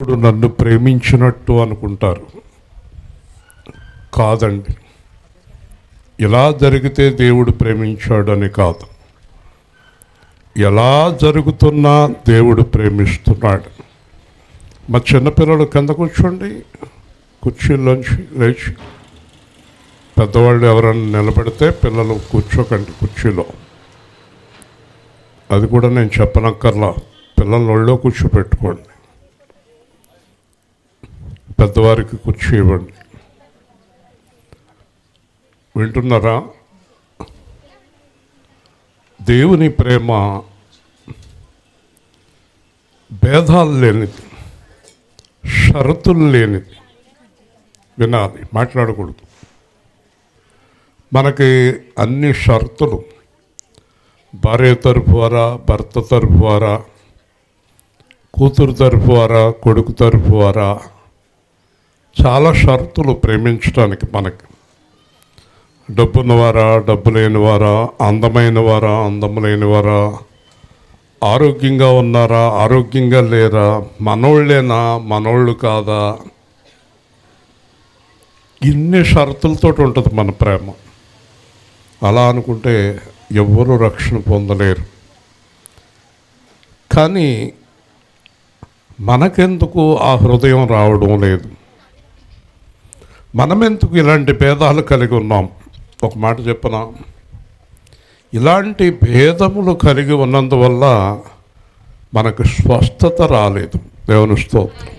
ఇప్పుడు నన్ను ప్రేమించినట్టు అనుకుంటారు. కాదండి, ఇలా జరిగితే దేవుడు ప్రేమించాడని కాదు. ఎలా జరుగుతున్నా దేవుడు ప్రేమిస్తున్నాడు. మా చిన్నపిల్లలు కింద కూర్చోండి, కుర్చీలోంచి లేచి. పెద్దవాళ్ళు ఎవరైనా నిలబడితే పిల్లలు కూర్చోకండి కుర్చీలో. అది కూడా నేను చెప్పనక్కర్లా, పిల్లల ఒళ్ళో కూర్చోపెట్టుకోండి. పెద్దవారికి కుర్చీ ఇవ్వండి. వింటున్నారా? దేవుని ప్రేమ భేదాలు లేనిది, షరతులు లేనిది. వినాలి, మాట్లాడకూడదు. మనకి అన్ని షరతులు, భార్య తరఫు వారా, భర్త తరఫు వారా, కూతురు తరఫు వారా, కొడుకు తరఫు వారా, చాలా షరతులు ప్రేమించడానికి. మనకి డబ్బున్నవారా, డబ్బు లేనివారా, అందమైన వారా, అందము లేనివారా, ఆరోగ్యంగా ఉన్నారా, ఆరోగ్యంగా లేరా, మనోళ్ళేనా, మనోళ్ళు కాదా, ఇన్ని షరతులతో ఉంటుంది మన ప్రేమ. అలా అనుకుంటే ఎవ్వరూ రక్షణ పొందలేరు. కానీ మనకెందుకు ఆ హృదయం రావడం లేదు? మనమెందుకు ఇలాంటి భేదాలు కలిగి ఉన్నాం? ఒక మాట చెప్పనా, ఇలాంటి భేదములు కలిగి ఉన్నందువల్ల మనకు స్వస్థత రాలేదు. దేవుని స్తోత్రం.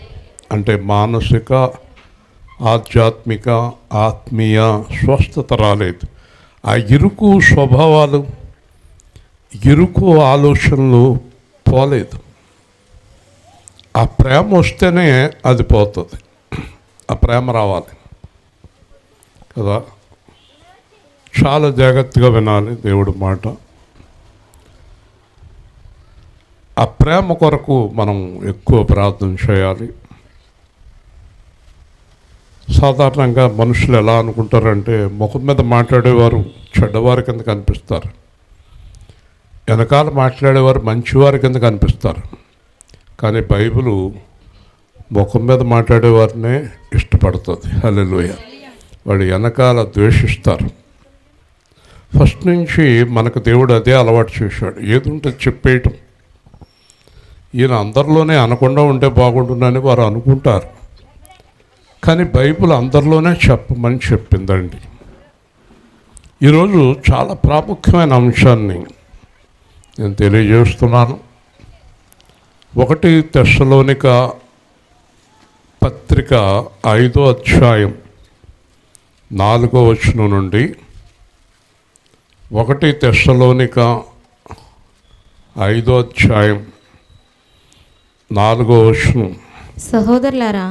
అంటే మానసిక, ఆధ్యాత్మిక, ఆత్మీయ స్వస్థత రాలేదు. ఆ ఇరుకు స్వభావాలు, ఇరుకు ఆలోచనలు పోలేదు. ఆ ప్రేమ వస్తేనే అది పోతుంది. ఆ ప్రేమ రావాలి కదా. చాలా జాగ్రత్తగా వినాలి దేవుడి మాట. ఆ ప్రేమ కొరకు మనం ఎక్కువ ప్రార్థన చేయాలి. సాధారణంగా మనుషులు ఎలా అనుకుంటారంటే, ముఖం మీద మాట్లాడేవారు చెడ్డవారి కింద కనిపిస్తారు, వెనకాల మాట్లాడేవారు మంచివారి కింద కనిపిస్తారు. కానీ బైబిలు ముఖం మీద మాట్లాడేవారినే ఇష్టపడుతుంది. హల్లెలూయా. వాడు వెనకాల ద్వేషిస్తారు. ఫస్ట్ నుంచి మనకు దేవుడు అదే అలవాటు చేశాడు. ఏది ఉంటే చెప్పేయటం. ఈయన అందరిలోనే అనకుండా ఉంటే బాగుంటుందని వారు అనుకుంటారు. కానీ బైబిల్ అందరిలోనే చెప్పమని చెప్పిందండి. ఈరోజు చాలా ప్రాముఖ్యమైన అంశాన్ని నేను తెలియజేస్తున్నాను. 1 తెస్సలోనిక పత్రిక 5వ అధ్యాయం 4వ వచనం నుండి 1 తెస్సలోనిక 5వ అధ్యాయం 4వ వచనం. సహోదరులారా,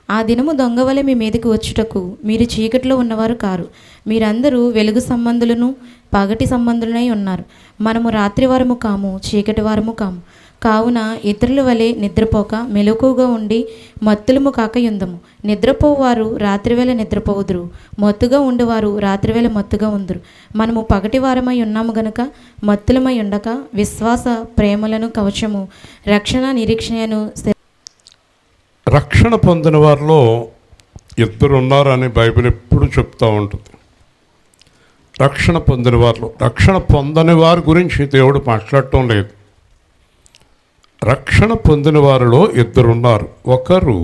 ఆ దినము దొంగవలె మీ మీదకి వచ్చుటకు మీరు చీకటిలో ఉన్నవారు కారు. మీరందరూ వెలుగు సంబంధులను పగటి సంబంధులనై ఉన్నారు. మనము రాత్రి వారము కాము, చీకటి వారము కాము. కావున ఇతరుల వలె నిద్రపోక మెలకువగా ఉండి మత్తులము కాక యుందము. నిద్రపోవారు రాత్రివేళ నిద్రపోవుదురు, మత్తుగా ఉండేవారు రాత్రివేళ మత్తుగా ఉందురు. మనము పగటి వారమై ఉన్నాము గనుక మత్తులమై ఉండక విశ్వాస ప్రేమలను కవచము, రక్షణ నిరీక్షణను. రక్షణ పొందిన వారిలో 2 ఉన్నారని బైబిల్ ఎప్పుడు చెప్తూ ఉంటుంది. రక్షణ పొందిన వారిలో, రక్షణ పొందని వారి గురించి దేవుడు మాట్లాడటం లేదు. రక్షణ పొందిన వారిలో 2 ఉన్నారు. ఒకరు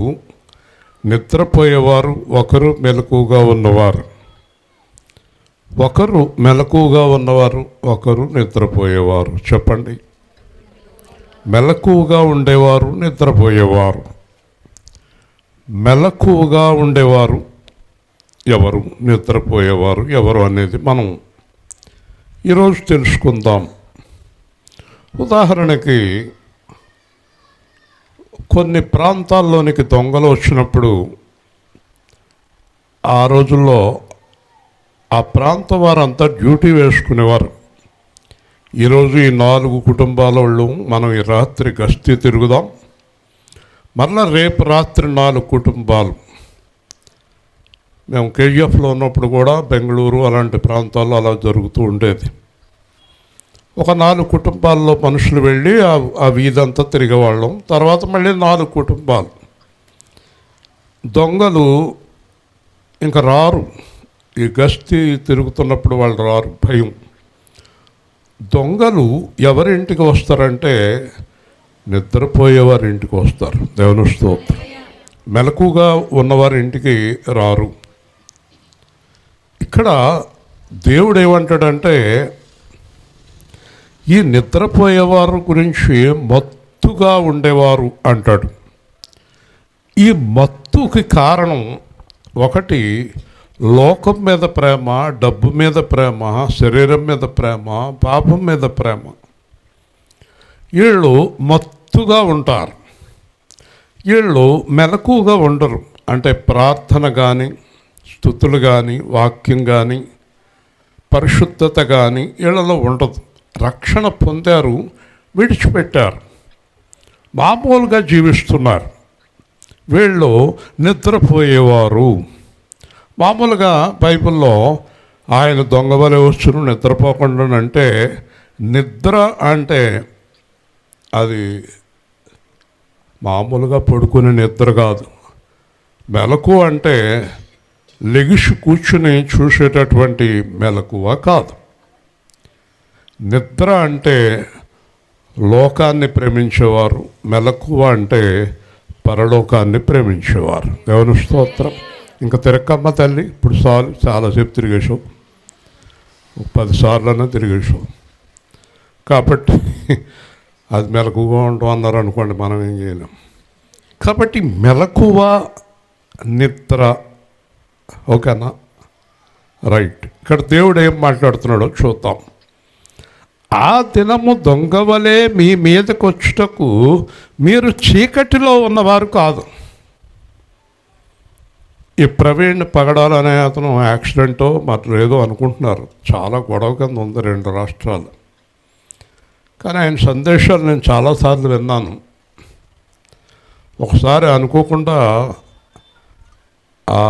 నిద్రపోయేవారు, ఒకరు మెలకువగా ఉన్నవారు. ఒకరు మెలకువగా ఉన్నవారు, ఒకరు నిద్రపోయేవారు. చెప్పండి. మెలకువగా ఉండేవారు, నిద్రపోయేవారు. మెలకువగా ఉండేవారు ఎవరు, నిద్రపోయేవారు ఎవరు అనేది మనం ఈరోజు తెలుసుకుందాం. ఉదాహరణకి, కొన్ని ప్రాంతాల్లోనికి దొంగలు వచ్చినప్పుడు ఆ రోజుల్లో ఆ ప్రాంతం వారంతా డ్యూటీ వేసుకునేవారు. ఈరోజు ఈ 4 కుటుంబాల వాళ్ళు మనం ఈ రాత్రి గస్తీ తిరుగుదాం, మరలా రేపు రాత్రి 4 కుటుంబాలు. మేము కేజీఎఫ్లో ఉన్నప్పుడు కూడా బెంగళూరు అలాంటి ప్రాంతాల్లో అలా జరుగుతూ ఉండేది. ఒక 4 కుటుంబాల్లో మనుషులు వెళ్ళి ఆ వీధంతా తిరిగేవాళ్ళం. తర్వాత మళ్ళీ 4 కుటుంబాలు దొంగలు ఇంకా రారు. ఈ గస్తీ తిరుగుతున్నప్పుడు వాళ్ళు రారు, భయం. దొంగలు ఎవరింటికి వస్తారంటే నిద్రపోయేవారి ఇంటికి వస్తారు. దేవుని స్తోత్రం. మెలకుగా ఉన్నవారి ఇంటికి రారు. ఇక్కడ దేవుడు ఏమంటాడంటే ఈ నిద్రపోయేవారు గురించి మత్తుగా ఉండేవారు అంటాడు. ఈ మత్తుకి కారణం ఒకటి లోకం మీద ప్రేమ, డబ్బు మీద ప్రేమ, శరీరం మీద ప్రేమ, పాపం మీద ప్రేమ. వీళ్ళు మత్తుగా ఉంటారు. వీళ్ళు మెలకుగా ఉండరు. అంటే ప్రార్థన కానీ, స్తుతులు కానీ, వాక్యం కానీ, పరిశుద్ధత కానీ వీళ్ళలో ఉండదు. రక్షణ పొందారు, విడిచిపెట్టారు, మామూలుగా జీవిస్తున్నారు. వీళ్ళు నిద్రపోయేవారు. మామూలుగా బైబిల్లో ఆయన దొంగవలె వచ్చును నిద్రపోకుండా అంటే, నిద్ర అంటే అది మామూలుగా పడుకునే నిద్ర కాదు. మెలకు అంటే లెగిసి కూర్చుని చూసేటటువంటి మెలకువ కాదు. నిద్ర అంటే లోకాన్ని ప్రేమించేవారు, మెలకువ అంటే పరలోకాన్ని ప్రేమించేవారు. దేవుని స్తోత్రం. ఇంకా తిరక్కమ్మ తల్లి, ఇప్పుడు చాలాసేపు తిరిగేసావు, 10 సార్లన్నా తిరిగేసావు. కాబట్టి అది మెలకుగా ఉంటాం అన్నారు అనుకోండి, మనం ఏం చేయలేం. కాబట్టి మెలకువ, నిద్ర, ఓకేనా? రైట్. ఇక్కడ దేవుడు ఏం మాట్లాడుతున్నాడో చూద్దాం. ఆ దినము దొంగవలే మీ మీదకు వచ్చుటకు మీరు చీకటిలో ఉన్నవారు కాదు. ఈ ప్రవీణ్ పగడాలు అనే అతను యాక్సిడెంటో మరి ఏదో అనుకుంటున్నారు. చాలా గొడవ కింద ఉంది 2 రాష్ట్రాలు. కానీ ఆయన సందేశాలు నేను చాలాసార్లు విన్నాను. ఒకసారి అనుకోకుండా ఆ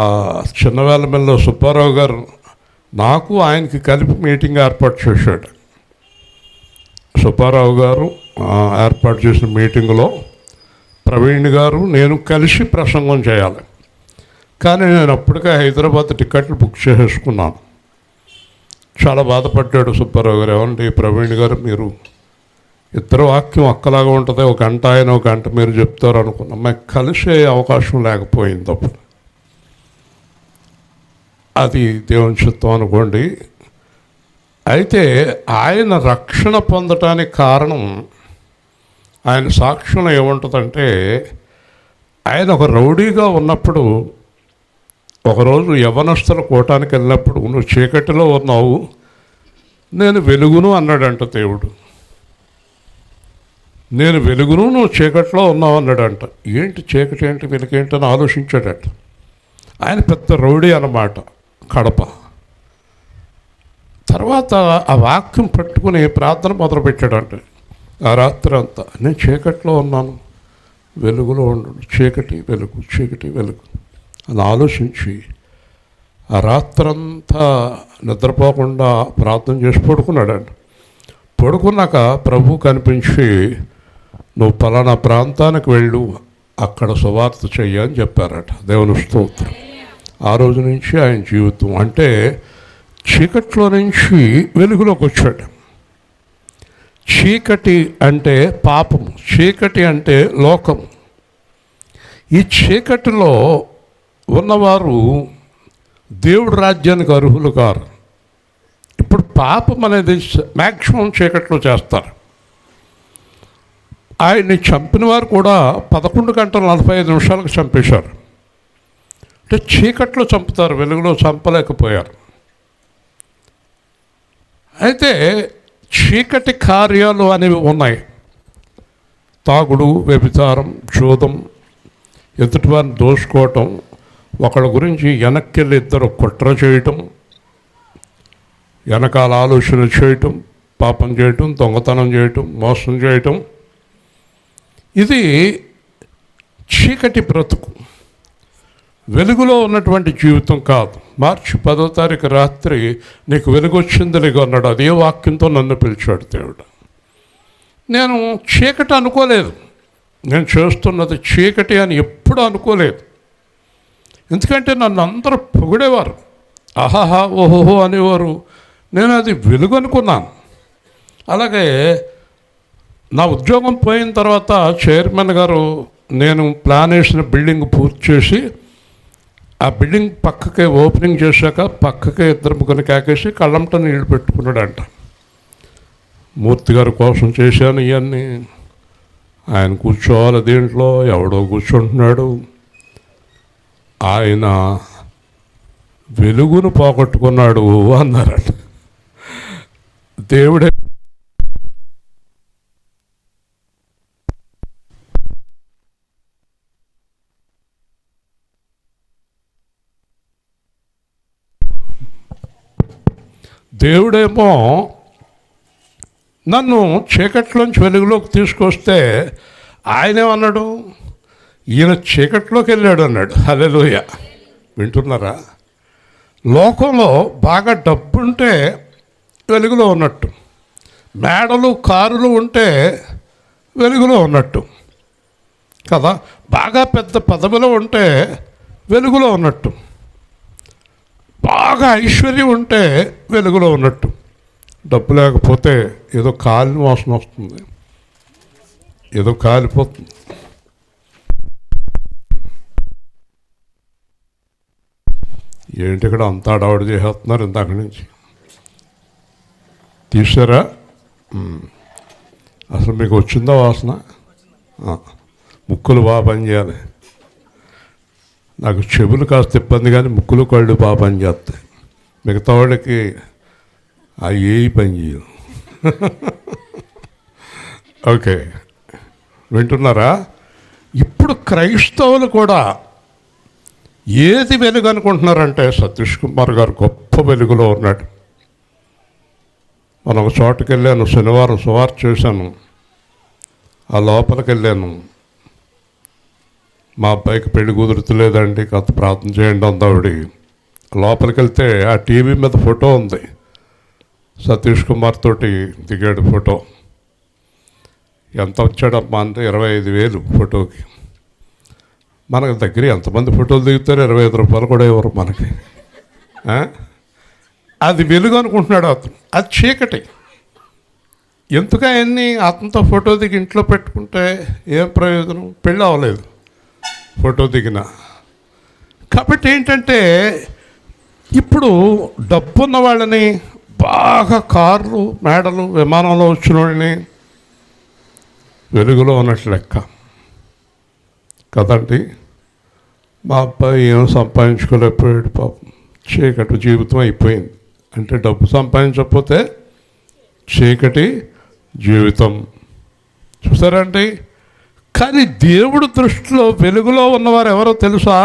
చిన్నవేలమెల్లో సుబ్బారావు గారు నాకు ఆయనకి కలిపి మీటింగ్ ఏర్పాటు చేశాడు. సుబ్బారావు గారు ఏర్పాటు చేసిన మీటింగ్లో ప్రవీణ్ గారు నేను కలిసి ప్రసంగం చేయాలి. కానీ నేను అప్పటికే హైదరాబాద్ టికెట్లు బుక్ చేసేసుకున్నాను. చాలా బాధపడ్డాడు సుబ్బారావు గారు. ఏమంటే ప్రవీణ్ గారు, మీరు ఇద్దరు వాక్యం ఒక్కలాగా ఉంటుంది, 1 గంట ఆయన 1 గంట మీరు చెప్తారు అనుకున్నాం. మాకు కలిసే అవకాశం లేకపోయింది అప్పుడు. అది దేవుని చిత్తం అనుకోండి. అయితే ఆయన రక్షణ పొందటానికి కారణం, ఆయన సాక్ష్యం ఏముంటుందంటే, ఆయన ఒక రౌడీగా ఉన్నప్పుడు ఒకరోజు యవనస్తుల కూటానికి వెళ్ళినప్పుడు, నువ్వు చీకటిలో ఉన్నావు, నేను వెలుగును అన్నాడంట దేవుడు. నేను వెలుగును, నువ్వు చీకట్లో ఉన్నావు అన్నాడంట. ఏంటి చీకటి ఏంటి వెలుగేంటి అని ఆలోచించాడట. ఆయన పెద్ద రౌడీ అన్నమాట, కడప. తర్వాత ఆ వాక్యం పట్టుకుని ప్రార్థన మొదలుపెట్టాడంట. ఆ రాత్రి అంతా నేను చీకట్లో ఉన్నాను, వెలుగులో ఉండడు, చీకటి వెలుగు, చీకటి వెలుగు అని ఆలోచించి ఆ రాత్రంతా నిద్రపోకుండా ప్రార్థన చేసి పడుకున్నాడంట. పడుకున్నాక ప్రభు కనిపించి, నువ్వు పలానా ప్రాంతానికి వెళ్ళు, అక్కడ సువార్త చెయ్యని చెప్పారట. దేవుని స్తోత్రం. ఆ రోజు నుంచి ఆయన జీవితం అంటే చీకట్లో నుంచి వెలుగులోకి వచ్చాడు. చీకటి అంటే పాపము, చీకటి అంటే లోకము. ఈ చీకటిలో ఉన్నవారు దేవుడి రాజ్యానికి అర్హులు కారు. ఇప్పుడు పాపం అనేది మ్యాక్సిమం చీకట్లో చేస్తారు. ఆయన్ని చంపిన వారు కూడా 11 గంటల 45 నిమిషాలకు చంపేశారు. అంటే చీకట్లో చంపుతారు, వెలుగులో చంపలేకపోయారు. అయితే చీకటి కార్యాలు అనేవి ఉన్నాయి. తాగుడు, వ్యభిచారం, జూదం, ఎదుటివారిని దోసుకోవటం, ఒకళ్ళ గురించి వెనక్కెళ్ళి ఇద్దరు కుట్ర చేయటం, వెనకాల ఆలోచన చేయటం, పాపం చేయటం, దొంగతనం చేయటం, మోసం చేయటం. ఇది చీకటి బ్రతుకు, వెలుగులో ఉన్నటువంటి జీవితం కాదు. మార్చి 10వ తారీఖు రాత్రి నీకు వెలుగు వచ్చింది లేగో అన్నాడు. అదే వాక్యంతో నన్ను పిలిచాడు దేవుడు. నేను చీకటి అనుకోలేదు, నేను చేస్తున్నది చీకటి అని ఎప్పుడు అనుకోలేదు. ఎందుకంటే నన్ను అందరూ పొగిడేవారు, ఆహాహా ఓహోహో అనేవారు. నేను అది వెలుగు అనుకున్నాను. అలాగే నా ఉద్యోగం పోయిన తర్వాత చైర్మన్ గారు నేను ప్లాన్ వేసిన బిల్డింగ్ పూర్తి చేసి ఆ బిల్డింగ్ పక్కకే ఓపెనింగ్ చేశాక పక్కకే ఇద్దరు ముగ్గురిని కాకేసి కళ్ళంట నీళ్ళు పెట్టుకున్నాడంట. మూర్తి గారి కోసం చేశాను ఇవన్నీ. ఆయన కూర్చోవాలి దీంట్లో, ఎవడో కూర్చుంటున్నాడు. ఆయన వెలుగును పోగొట్టుకున్నాడు అన్నారట. దేవుడే దేవుడేమో నన్ను చీకట్లోంచి వెలుగులోకి తీసుకొస్తే ఆయనేమన్నాడు, ఈయన చీకట్లోకి వెళ్ళాడు అన్నాడు. హల్లెలూయా. వింటున్నారా? లోకంలో బాగా డబ్బు ఉంటే వెలుగులో ఉన్నట్టు, మేడలు కారులు ఉంటే వెలుగులో ఉన్నట్టు కదా, బాగా పెద్ద పదవిలో ఉంటే వెలుగులో ఉన్నట్టు, బాగా ఐశ్వర్యం ఉంటే వెలుగులో ఉన్నట్టు. డబ్బు లేకపోతే ఏదో కాలిన వాసన వస్తుంది, ఏదో కాలిపోతుంది. ఏంటి ఇక్కడ అంతా అడవాడు చేసేస్తున్నారు ఇందాక నుంచి. తీసారా? అసలు మీకు వచ్చిందా వాసన? ముక్కులు బాగా పనిచేయాలి. నాకు చెవులు కాస్త ఇబ్బంది, కానీ ముక్కులు కళ్ళు బాగా పనిచేస్తాయి. మిగతా వాళ్ళకి అవి ఏ పని చేయవు. ఓకే, వింటున్నారా? ఇప్పుడు క్రైస్తవులు కూడా ఏది వెలుగు అనుకుంటున్నారంటే, సతీష్ కుమార్ గారు గొప్ప వెలుగులో ఉన్నాడు. మనం ఒక చోటుకి వెళ్ళాను, శనివారం సువార్త చేశాను. ఆ లోపలికి వెళ్ళాను, మా అబ్బాయికి పెళ్లి కుదురుతులేదండి, కాస్త ప్రార్థన చేయండి అందావిడి. లోపలికి వెళ్తే ఆ టీవీ మీద ఫోటో ఉంది, సతీష్ కుమార్ తోటి దిగాడు ఫోటో. ఎంత వచ్చాడమ్మా అంటే 25,000 ఫోటోకి. మనకు దగ్గర ఎంతమంది ఫోటోలు దిగుతారు? 25 రూపాయలు కూడా ఇవ్వరు మనకి. అది వెలుగు అనుకుంటున్నాడు అతను, అది చీకటి. ఎందుకు అవన్నీ అతనితో ఫోటో దిగి ఇంట్లో పెట్టుకుంటే ఏం ప్రయోజనం? పెళ్ళి అవ్వలేదు ఫోటో దిగిన. కాబట్టి ఏంటంటే, ఇప్పుడు డబ్బున్న వాళ్ళని, బాగా కార్లు మేడలు విమానంలో వచ్చిన వాళ్ళని వెలుగులో ఉన్నట్లు లెక్క కదండి. మా అబ్బాయి ఏం సంపాదించుకోలేకపోయాడు పాపం, చీకటి జీవితం అయిపోయింది. అంటే డబ్బు సంపాదించకపోతే చీకటి జీవితం. చూసారండి? కానీ దేవుడి దృష్టిలో వెలుగులో ఉన్నవారు ఎవరో తెలుసా?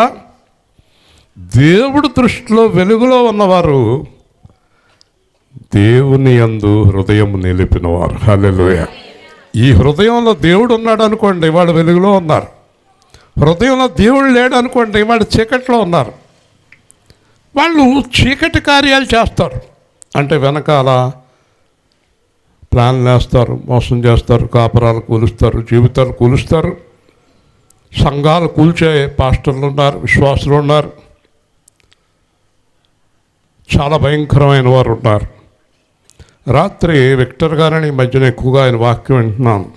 దేవుడి దృష్టిలో వెలుగులో ఉన్నవారు దేవుని యందు హృదయం నిలిపినవారు. హల్లెలూయా. ఈ హృదయంలో దేవుడు ఉన్నాడు అనుకోండి, వాళ్ళు వెలుగులో ఉన్నారు. హృదయంలో దేవుడు లేడు అనుకోండి, వాళ్ళు చీకట్లో ఉన్నారు. వాళ్ళు చీకటి కార్యాలు చేస్తారు. అంటే వెనకాల ప్లాన్లు వేస్తారు, మోసం చేస్తారు, కాపురాలు కూలుస్తారు, జీవితాలు కూలుస్తారు, సంఘాలు కూల్చే పాస్టర్లు ఉన్నారు, విశ్వాసులు ఉన్నారు, చాలా భయంకరమైన వారు ఉన్నారు. రాత్రి విక్టర్ గారని ఈ మధ్యన ఎక్కువగా ఆయన వాక్యం వింటున్నాను.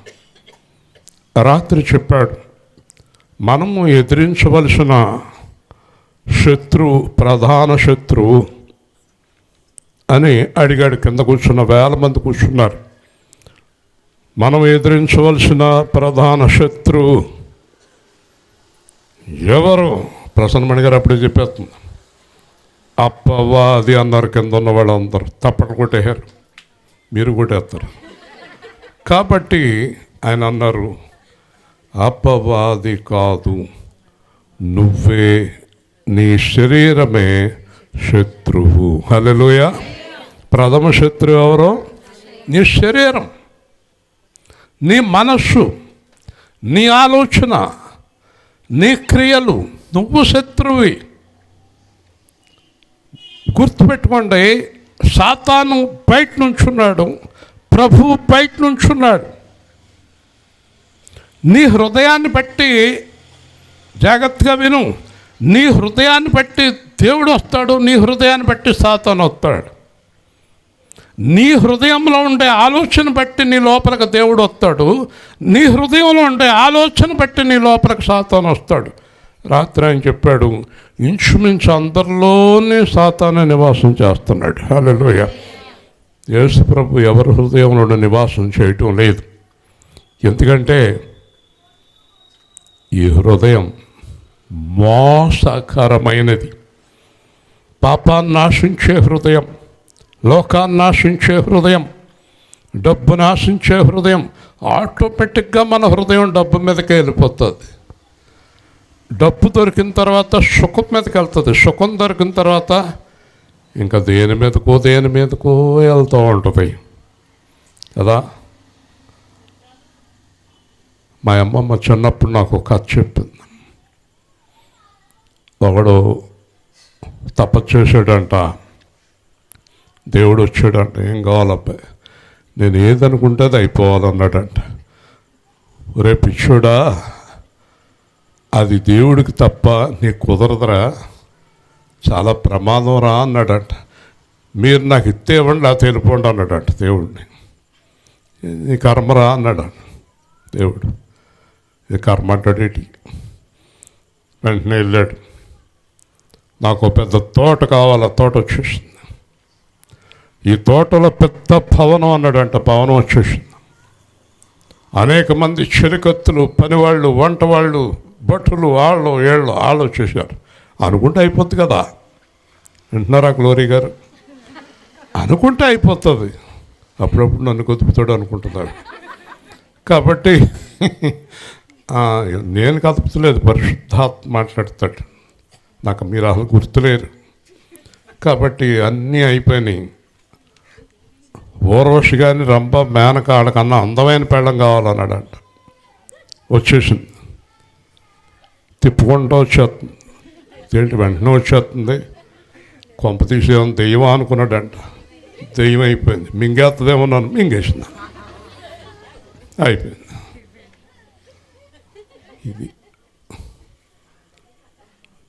రాత్రి చెప్పాడు, మనము ఎదిరించవలసిన శత్రువు, ప్రధాన శత్రువు అని అడిగాడు. కింద కూర్చున్న 1000 మంది కూర్చున్నారు. మనం ఎదిరించవలసిన ప్రధాన శత్రువు ఎవరు? ప్రసన్నమణి గారు అప్పుడే చెప్పేస్తుంది. అప్పవాది అన్నారు. కింద ఉన్న వాళ్ళందరూ తప్పట్లు కొట్టేశారు, మీరు కొట్టేస్తారు. కాబట్టి ఆయన అన్నారు, అపవాది కాదు, నువ్వే, నీ శరీరమే శత్రువు. హల్లెలూయా. ప్రథమ శత్రువు ఎవరో? నీ శరీరం, నీ మనస్సు, నీ ఆలోచన, నీ క్రియలు. నువ్వు శత్రువి. గుర్తుపెట్టుకోండి, సాతాను బయట నుంచున్నాడు, ప్రభువు బయట నుంచున్నాడు. నీ హృదయాన్ని బట్టి జాగ్రత్తగా విను. నీ హృదయాన్ని బట్టి దేవుడు వస్తాడు, నీ హృదయాన్ని బట్టి సాతాను వస్తాడు. నీ హృదయంలో ఉండే ఆలోచన బట్టి నీ లోపలికి దేవుడు వస్తాడు, నీ హృదయంలో ఉండే ఆలోచన బట్టి నీ లోపలికి సాతాను వస్తాడు. రాత్రి ఆయన చెప్పాడు, ఇంచుమించు అందరిలోనే సాతాను నివాసం చేస్తున్నాడు. హల్లెలూయా. యేసు ప్రభు ఎవరి హృదయంలో నివాసం చేయటం లేదు. ఎందుకంటే ఈ హృదయం మోసకరమైనది, పాపాన్ని నాశించే హృదయం, లోకాన్ని నాశించే హృదయం, డబ్బు నాశించే హృదయం. ఆటోమేటిక్గా మన హృదయం డబ్బు మీదకే వెళ్ళిపోతుంది. డబ్బు దొరికిన తర్వాత సుఖం మీదకి వెళ్తుంది, సుఖం దొరికిన తర్వాత ఇంకా దేని మీదకో వెళ్తూ ఉంటుంది కదా. మా అమ్మమ్మ చిన్నప్పుడు నాకు ఒక కథ చెప్పింది. ఒకడు తపస్సు చేశాడంట, దేవుడు వచ్చాడంట, ఏం కావాలబ్బాయి, నేను ఏదనుకుంటే అది అయిపోవాలన్నాడంట. ఒరే పిచ్చోడా, అది దేవుడికి తప్ప నీకు కుదరదురా, చాలా ప్రమాదం రా అన్నాడంట. మీరు నాకు ఇస్తే ఇవ్వండి, లేకపోతే వెళ్ళిపోండి అన్నాడంట దేవుడిని. నీ కర్మరా అన్నాడంట దేవుడు. ఇది కర్మ అంటాడేటి. వెంటనే వెళ్ళాడు. నాకు పెద్ద తోట కావాలి, తోట వచ్చేసింది. ఈ తోటలో పెద్ద భవనం అన్నాడంట, భవనం వచ్చేసింది. అనేక మంది చెలికత్తులు, పనివాళ్ళు, వంట వాళ్ళు, భటులు, వాళ్ళు వచ్చేసారు. అనుకుంటే అయిపోద్ది కదా. వింటున్నారా గ్లోరీ గారు? అనుకుంటే అయిపోతుంది. అప్పుడప్పుడు నన్ను కదుపుతాడు అనుకుంటున్నాడు. కాబట్టి నేను కదుపుతలేదు, పరిశుద్ధాత్మ మాట్లాడతాడు. నాకు మీరు అసలు గుర్తులేరు. కాబట్టి అన్నీ అయిపోయినాయి. ఊర్వశి కానీ రంభ మేనక ఆడకన్నా అందమైన పెళ్ళం కావాలన్నాడంట. వచ్చేసింది, తిప్పుకుంటూ వచ్చేస్తుంది. ఏంటి వెంటనే వచ్చేస్తుంది, కొంప తీసేమో దెయ్యం అనుకున్నాడంట. దెయ్యం అయిపోయింది. మింగేస్తుందేమో, నన్ను మింగేసింది, అయిపోయింది. ఇది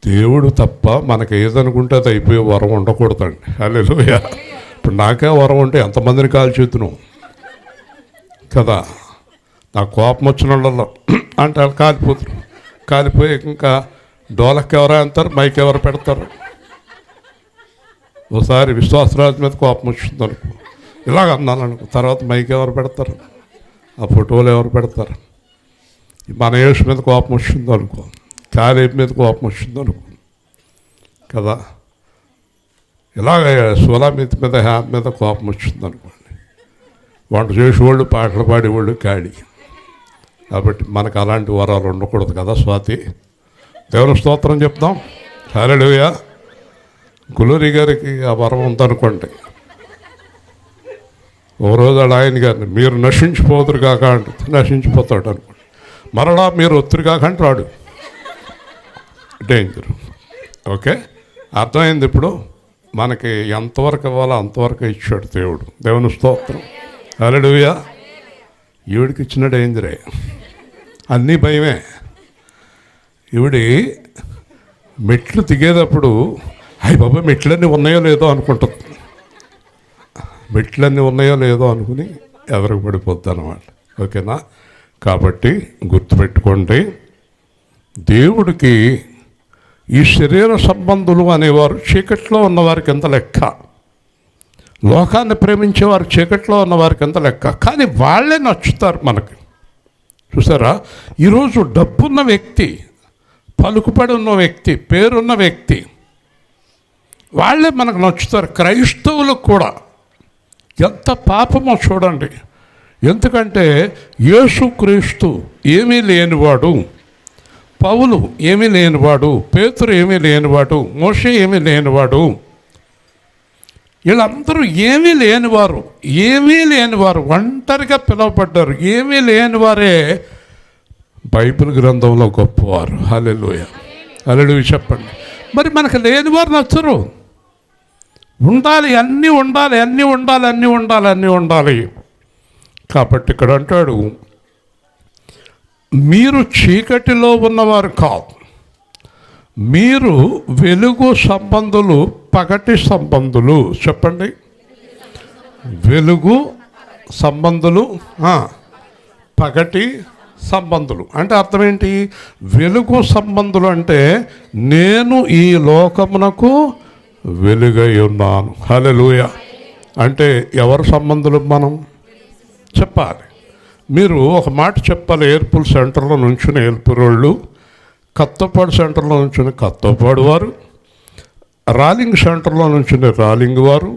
దేవుడు తప్ప మనకు ఏదనుకుంటే అది అయిపోయే వరం ఉండకూడదండి. హల్లెలూయా. ఇప్పుడు నాకే వరం ఉంటే ఎంతమందిని కాల్చేతును కదా. నాకు కోపం వచ్చిన వాళ్ళలో అంటే వాళ్ళు కాలిపోతారు. కాలిపోయి ఇంకా డోలకి ఎవరా అంటారు, మైక్ ఎవరు పెడతారు. ఒకసారి విశ్వాసరాజు మీద కోపం వచ్చింది అనుకో, ఇలాగ అన్నాను అనుకో, తర్వాత మైక్ ఎవరు పెడతారు, ఆ ఫోటోలు ఎవరు పెడతారు. మన యేసు మీద కోపం వచ్చింది అనుకో, కాలేపు మీద కోపం వచ్చింది అనుకో కదా. ఇలాగ సులామితి మీద, హ్యాప్ మీద కోపం వచ్చింది అనుకోండి, వంట చేసేవాళ్ళు, పాటలు పాడేవాళ్ళు కాడి. కాబట్టి మనకు అలాంటి వరాలు ఉండకూడదు కదా స్వాతి. దేవుని స్తోత్రం చెప్తాం. హల్లెలూయా. గులూరి గారికి ఆ వరం ఉందనుకోండి, ఓ రోజు ఆయన గారిని మీరు నశించిపోతురు కాక అంటే నశించిపోతాడు అనుకోండి, మరలా మీరు ఒత్తిడి కాకంటే రాడు. డేంజర్. ఓకే, అర్థమైంది. ఇప్పుడు మనకి ఎంతవరకు ఇవ్వాలో అంతవరకు ఇచ్చాడు దేవుడు. దేవుని స్తోత్రం. హల్లెలూయా. ఈవిడికి ఇచ్చిన డేంజరే, అన్నీ భయమే. ఈవిడి మెట్లు దిగేటప్పుడు అయ్యి బాబా మెట్లన్నీ ఉన్నాయో లేదో అనుకుంటుంది. మెట్లన్నీ ఉన్నాయో లేదో అనుకుని ఎదరకు పడిపోద్ది అన్నమాట. ఓకేనా. కాబట్టి గుర్తుపెట్టుకోండి, దేవుడికి ఈ శరీర సంబంధులు అనేవారు చీకట్లో ఉన్నవారికి ఎంత లెక్క, లోకాన్ని ప్రేమించేవారు చీకట్లో ఉన్నవారికి ఎంత లెక్క. కానీ వాళ్ళే నచ్చుతారు మనకి. చూసారా, ఈరోజు డబ్బున్న వ్యక్తి, పలుకుబడి ఉన్న వ్యక్తి, పేరున్న వ్యక్తి, వాళ్ళే మనకు నచ్చుతారు. క్రైస్తవులకు కూడా ఎంత పాపమో చూడండి. ఎందుకంటే యేసుక్రీస్తు ఏమీ లేనివాడు, పౌలు ఏమీ లేనివాడు, పేతురు ఏమీ లేనివాడు, మోషే ఏమీ లేనివాడు, వీళ్ళందరూ ఏమీ లేనివారు ఒంటరిగా పిలువబడ్డారు. ఏమీ లేనివారే బైబిల్ గ్రంథంలో గొప్పవారు. హల్లెలూయా. హల్లెలూయా చెప్పండి. మరి మనకు లేనివారు నచ్చరు. ఉండాలి, అన్నీ ఉండాలి. కాబట్టి ఇక్కడ అంటాడు, మీరు చీకటిలో ఉన్నవారు కాదు, మీరు వెలుగు సంబంధులు, పగటి సంబంధులు. చెప్పండి. వెలుగు సంబంధులు, పగటి సంబంధులు. అంటే అర్థం ఏంటి? వెలుగు సంబంధులు అంటే నేను ఈ లోకమునకు వెలుగై ఉన్నాను. హల్లెలూయా. అంటే ఎవరు సంబంధులు? మనం చెప్పాలి. మీరు ఒక మాట చెప్పాలి. ఏర్పుల్ సెంటర్లో నుంచుని ఏర్పుల్ వాళ్ళు, కత్తపాడు సెంటర్లో నుంచుని కత్తపాడు వారు, రాలింగ్ సెంటర్లో నుంచుని రాలింగ్ వారు,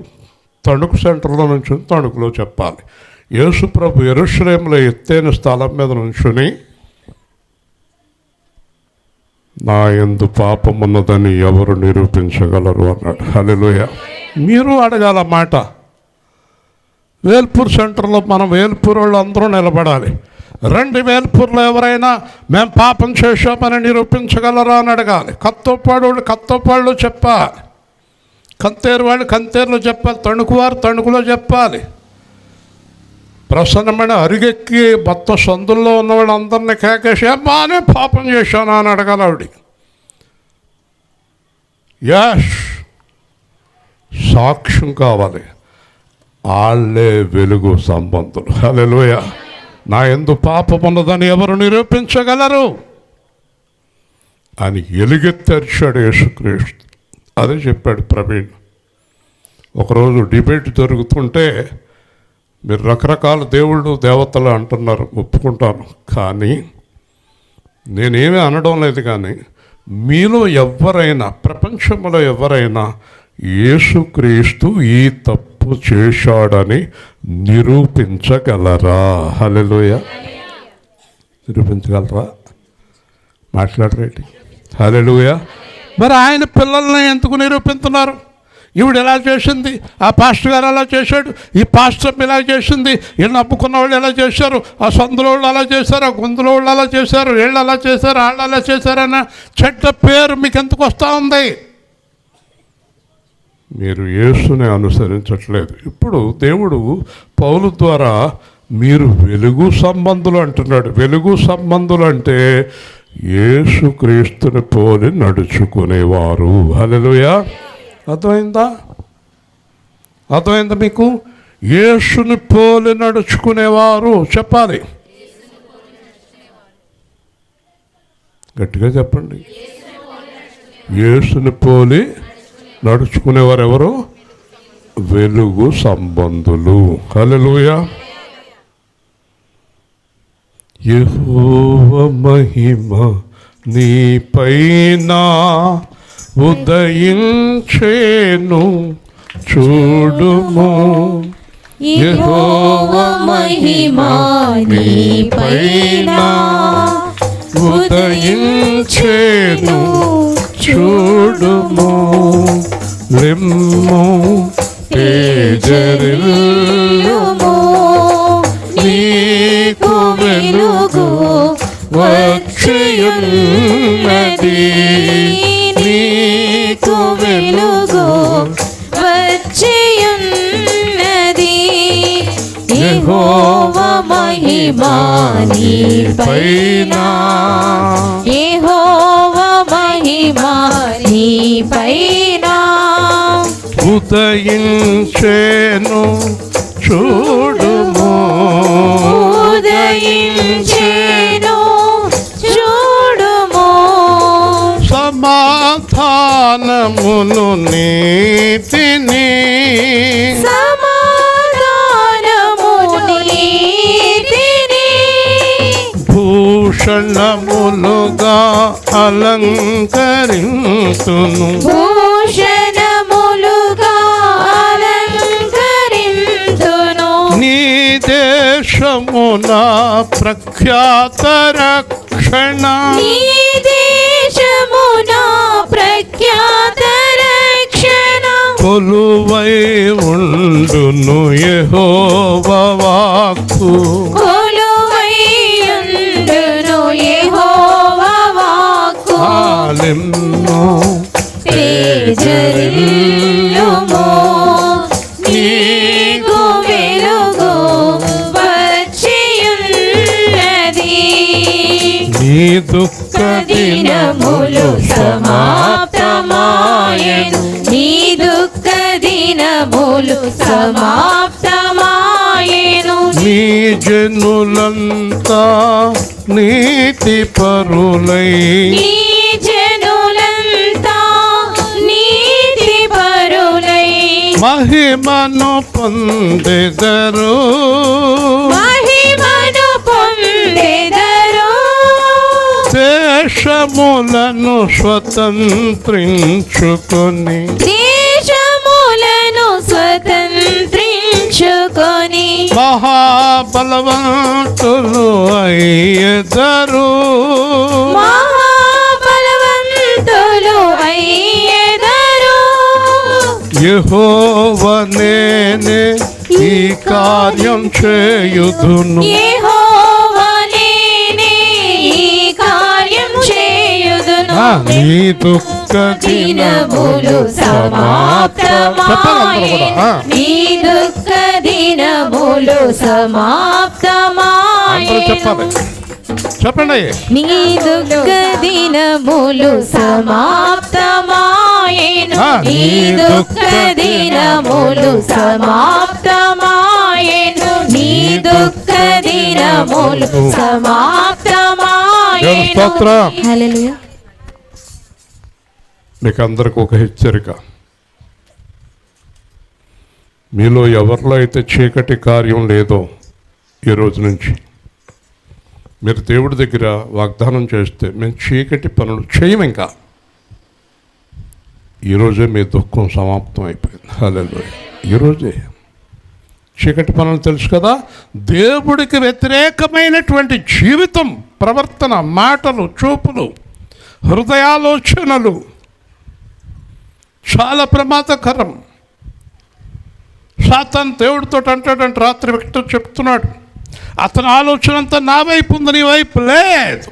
తణుకు సెంటర్లో నుంచుని తణుకులో చెప్పాలి. యేసు ప్రభు యెరూషలేములో ఎత్తైన స్థలం మీద నుంచుని నా యందు పాపమున్నదని ఎవరు నిరూపించగలరు అన్నాడు. హల్లెలూయా. మీరు అడగాల మాట. వేల్పూర్ సెంటర్లో మనం వేల్పూర్ వాళ్ళు అందరూ నిలబడాలి. రండి, వేల్పూర్లో ఎవరైనా మేము పాపం చేశామని నిరూపించగలరా అని అడగాలి. కత్తోపాళ్ళు చెప్పాలి, కంతేరు వాళ్ళు కంతేరులో చెప్పాలి, తణుకు వారు తణుకులో చెప్పాలి. ప్రసన్నమైన అరిగెక్కి మొత్తం సందుల్లో ఉన్న వాళ్ళందరినీ కేకేసి బాగానే పాపం చేశాను అని అడగాలి ఆవిడ. యాష్ సాక్ష్యం కావాలి. వాళ్ళే వెలుగు సంబంధులు. హల్లెలూయా. నా యందు పాపం ఉన్నదని ఎవరు నిరూపించగలరు అని ఎలుగెత్తరిచాడు యేసుక్రీస్తు. అదే చెప్పాడు ప్రవీణ్. ఒకరోజు డిబేట్ జరుగుతుంటే, మీరు రకరకాల దేవుళ్ళు దేవతలు అంటున్నారు, ఒప్పుకుంటాను, కానీ నేనేమీ అనడం లేదు. కానీ మీలో ఎవరైనా, ప్రపంచంలో ఎవరైనా యేసుక్రీస్తు ఈ తప్పు చేశాడని నిరూపించగలరా? హల్లెలూయా. నిరూపించగలరా? మాట్లాడరేంటి? హల్లెలూయా. మరి ఆయన పిల్లల్ని ఎందుకు నిరూపిస్తున్నారు? ఈవిడ ఎలా చేసింది, ఆ పాస్టర్ గారు ఎలా చేశాడు, ఈ పాస్టర్ ఇలా చేసింది, వీళ్ళు నమ్ముకున్న వాళ్ళు ఎలా చేశారు, ఆ సందులో వాళ్ళు అలా చేశారు, ఆ గొంతులో వాళ్ళు అలా చేశారు, వీళ్ళు అలా చేశారు, వాళ్ళు అలా చేశారన్న చెడ్డ పేరు మీకు ఎందుకు వస్తూ ఉంది? మీరు యేసుని అనుసరించట్లేదు. ఇప్పుడు దేవుడు పౌలు ద్వారా మీరు వెలుగు సంబంధులు అంటున్నాడు. వెలుగు సంబంధులు అంటే యేసుక్రీస్తుని పోలి నడుచుకునేవారు. హల్లెలూయా. అర్థమైందా? అర్థమైందా మీకు? యేసుని పోలి నడుచుకునేవారు. చెప్పాలి, గట్టిగా చెప్పండి. యేసుని పోలి నడుచుకునేవారు ఎవరు? వెలుగు సంబంధులు. హల్లెలూయా. యెహోవా మహిమ నీపైన ఉదయించేను చూడుము. యెహోవా మహిమ నీపైన ఉదయించేను చూడుము. లెమ్ము తేజరిల్లుము, నీకు వెలుగు వచ్చుయున్నది, నీకు వెలుగు వచ్చుయున్నది. యెహోవా మహిమ నీపైన, యెహోవా మహిమ నీపైన ఉదయించేను చూడుము. ఉదయించేను చూడుము. సమాధానమును నీతిని, సమాధానము నీతిని భూషణములుగా అలంకరింతును. భూషణములుగా అలంకరింతును. నీ దేశమున ప్రఖ్యాత రక్షణ, నీ దేశమున ప్రఖ్యాత రక్షణ కొలువై ఉండును యెహోవా వాక్కు. కొలువైయుండును యెహోవా వాక్కు. ఆలెమ్ము తేజరిల్లుము, నీకు వెలుగు వచ్చియున్నది. నీ దుఃఖ దినములు సమాప్తమాయెను నీ దుఃఖ దినములు సమాప్తమాయెను నీ జనులంతా నీతి పరులై నీ జనులంతా నీతి పరులై మహిమను పొందెదరు మహిమను పొందెదరు దేశములను స్వతంత్రించుకొని దేశములను స్వతంత్రించుకొని మహాబలవంతులు అయ్యెదరు మహాబలవంతులు అయ్యెదరు యెహోవానే ఈ కార్యం చేయుదును యెహోవా నేనే ఈ కార్యం చేయుదును నీ దుఃఖ దినములు సమాప్తమాయెను నీ దుఃఖ దినములు సమాప్తమాయెను చెప్పండి నీ దుఃఖ దినములు సమాప్తమాయెను నీ దుఃఖ దినములు సమాప్తమాయెను నీ దుఃఖ దినములు సమాప్తమాయెను స్తోత్రం. హల్లెలూయా. మీకు అందరికి ఒక హెచ్చరిక. మీలో ఎవరిలో అయితే చీకటి కార్యం లేదో ఈ రోజు నుంచి మీరు దేవుడి దగ్గర వాగ్దానం చేస్తే మేము చీకటి పనులు చేయం, ఇంకా ఈరోజే మీ దుఃఖం సమాప్తం అయిపోయింది. హల్లెలూయా. ఈరోజే చీకటి పనులు తెలుసు కదా, దేవుడికి వ్యతిరేకమైనటువంటి జీవితం, ప్రవర్తన, మాటలు, చూపులు, హృదయాలోచనలు చాలా ప్రమాదకరం. సాతాను దేవుడితో అంటాడంటే రాత్రి వ్యక్తి చెప్తున్నాడు, అతని ఆలోచన అంతా నా వైపు ఉంది, నీ వైపు లేదు.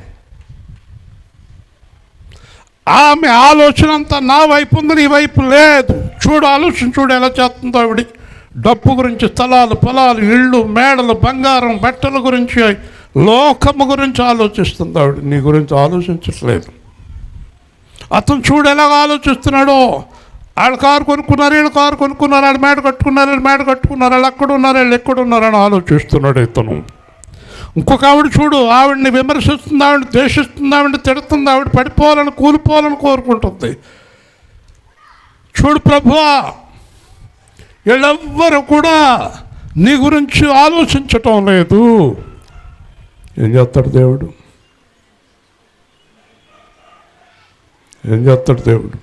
ఆమె ఆలోచన అంతా నా వైపు ఉంది, నీ వైపు లేదు. చూడు, ఆలోచన చూడు ఎలా చేస్తుందో ఆవిడ. డబ్బు గురించి, స్థలాలు, పొలాలు, ఇళ్ళు, మేడలు, బంగారం, బట్టల గురించి, లోకము గురించి ఆలోచిస్తుంది ఆవిడ. నీ గురించి ఆలోచించట్లేదు. అతను చూడు ఎలాగ ఆలోచిస్తున్నాడో. వాళ్ళు కారు కొనుక్కున్నారు, వీళ్ళు కారు కొనుక్కున్నారు, వాళ్ళు మేడ కట్టుకున్నారు, వీళ్ళు మేడ కట్టుకున్నారు, వాళ్ళు అక్కడ ఉన్నారు, వీళ్ళు ఎక్కడ ఉన్నారని ఆలోచిస్తున్నాడు ఇతను. ఇంకొక ఆవిడ చూడు, ఆవిడని విమర్శిస్తుంది, ఆవిడని ద్వేషిస్తుంది, ఆవిడని తిడుతుంది, ఆవిడ పడిపోవాలని, కూలిపోవాలని కోరుకుంటుంది. చూడు ప్రభువా, వీళ్ళెవ్వరూ కూడా నీ గురించి ఆలోచించటం లేదు. ఏం చేస్తాడు దేవుడు? ఏం చేస్తాడు దేవుడు?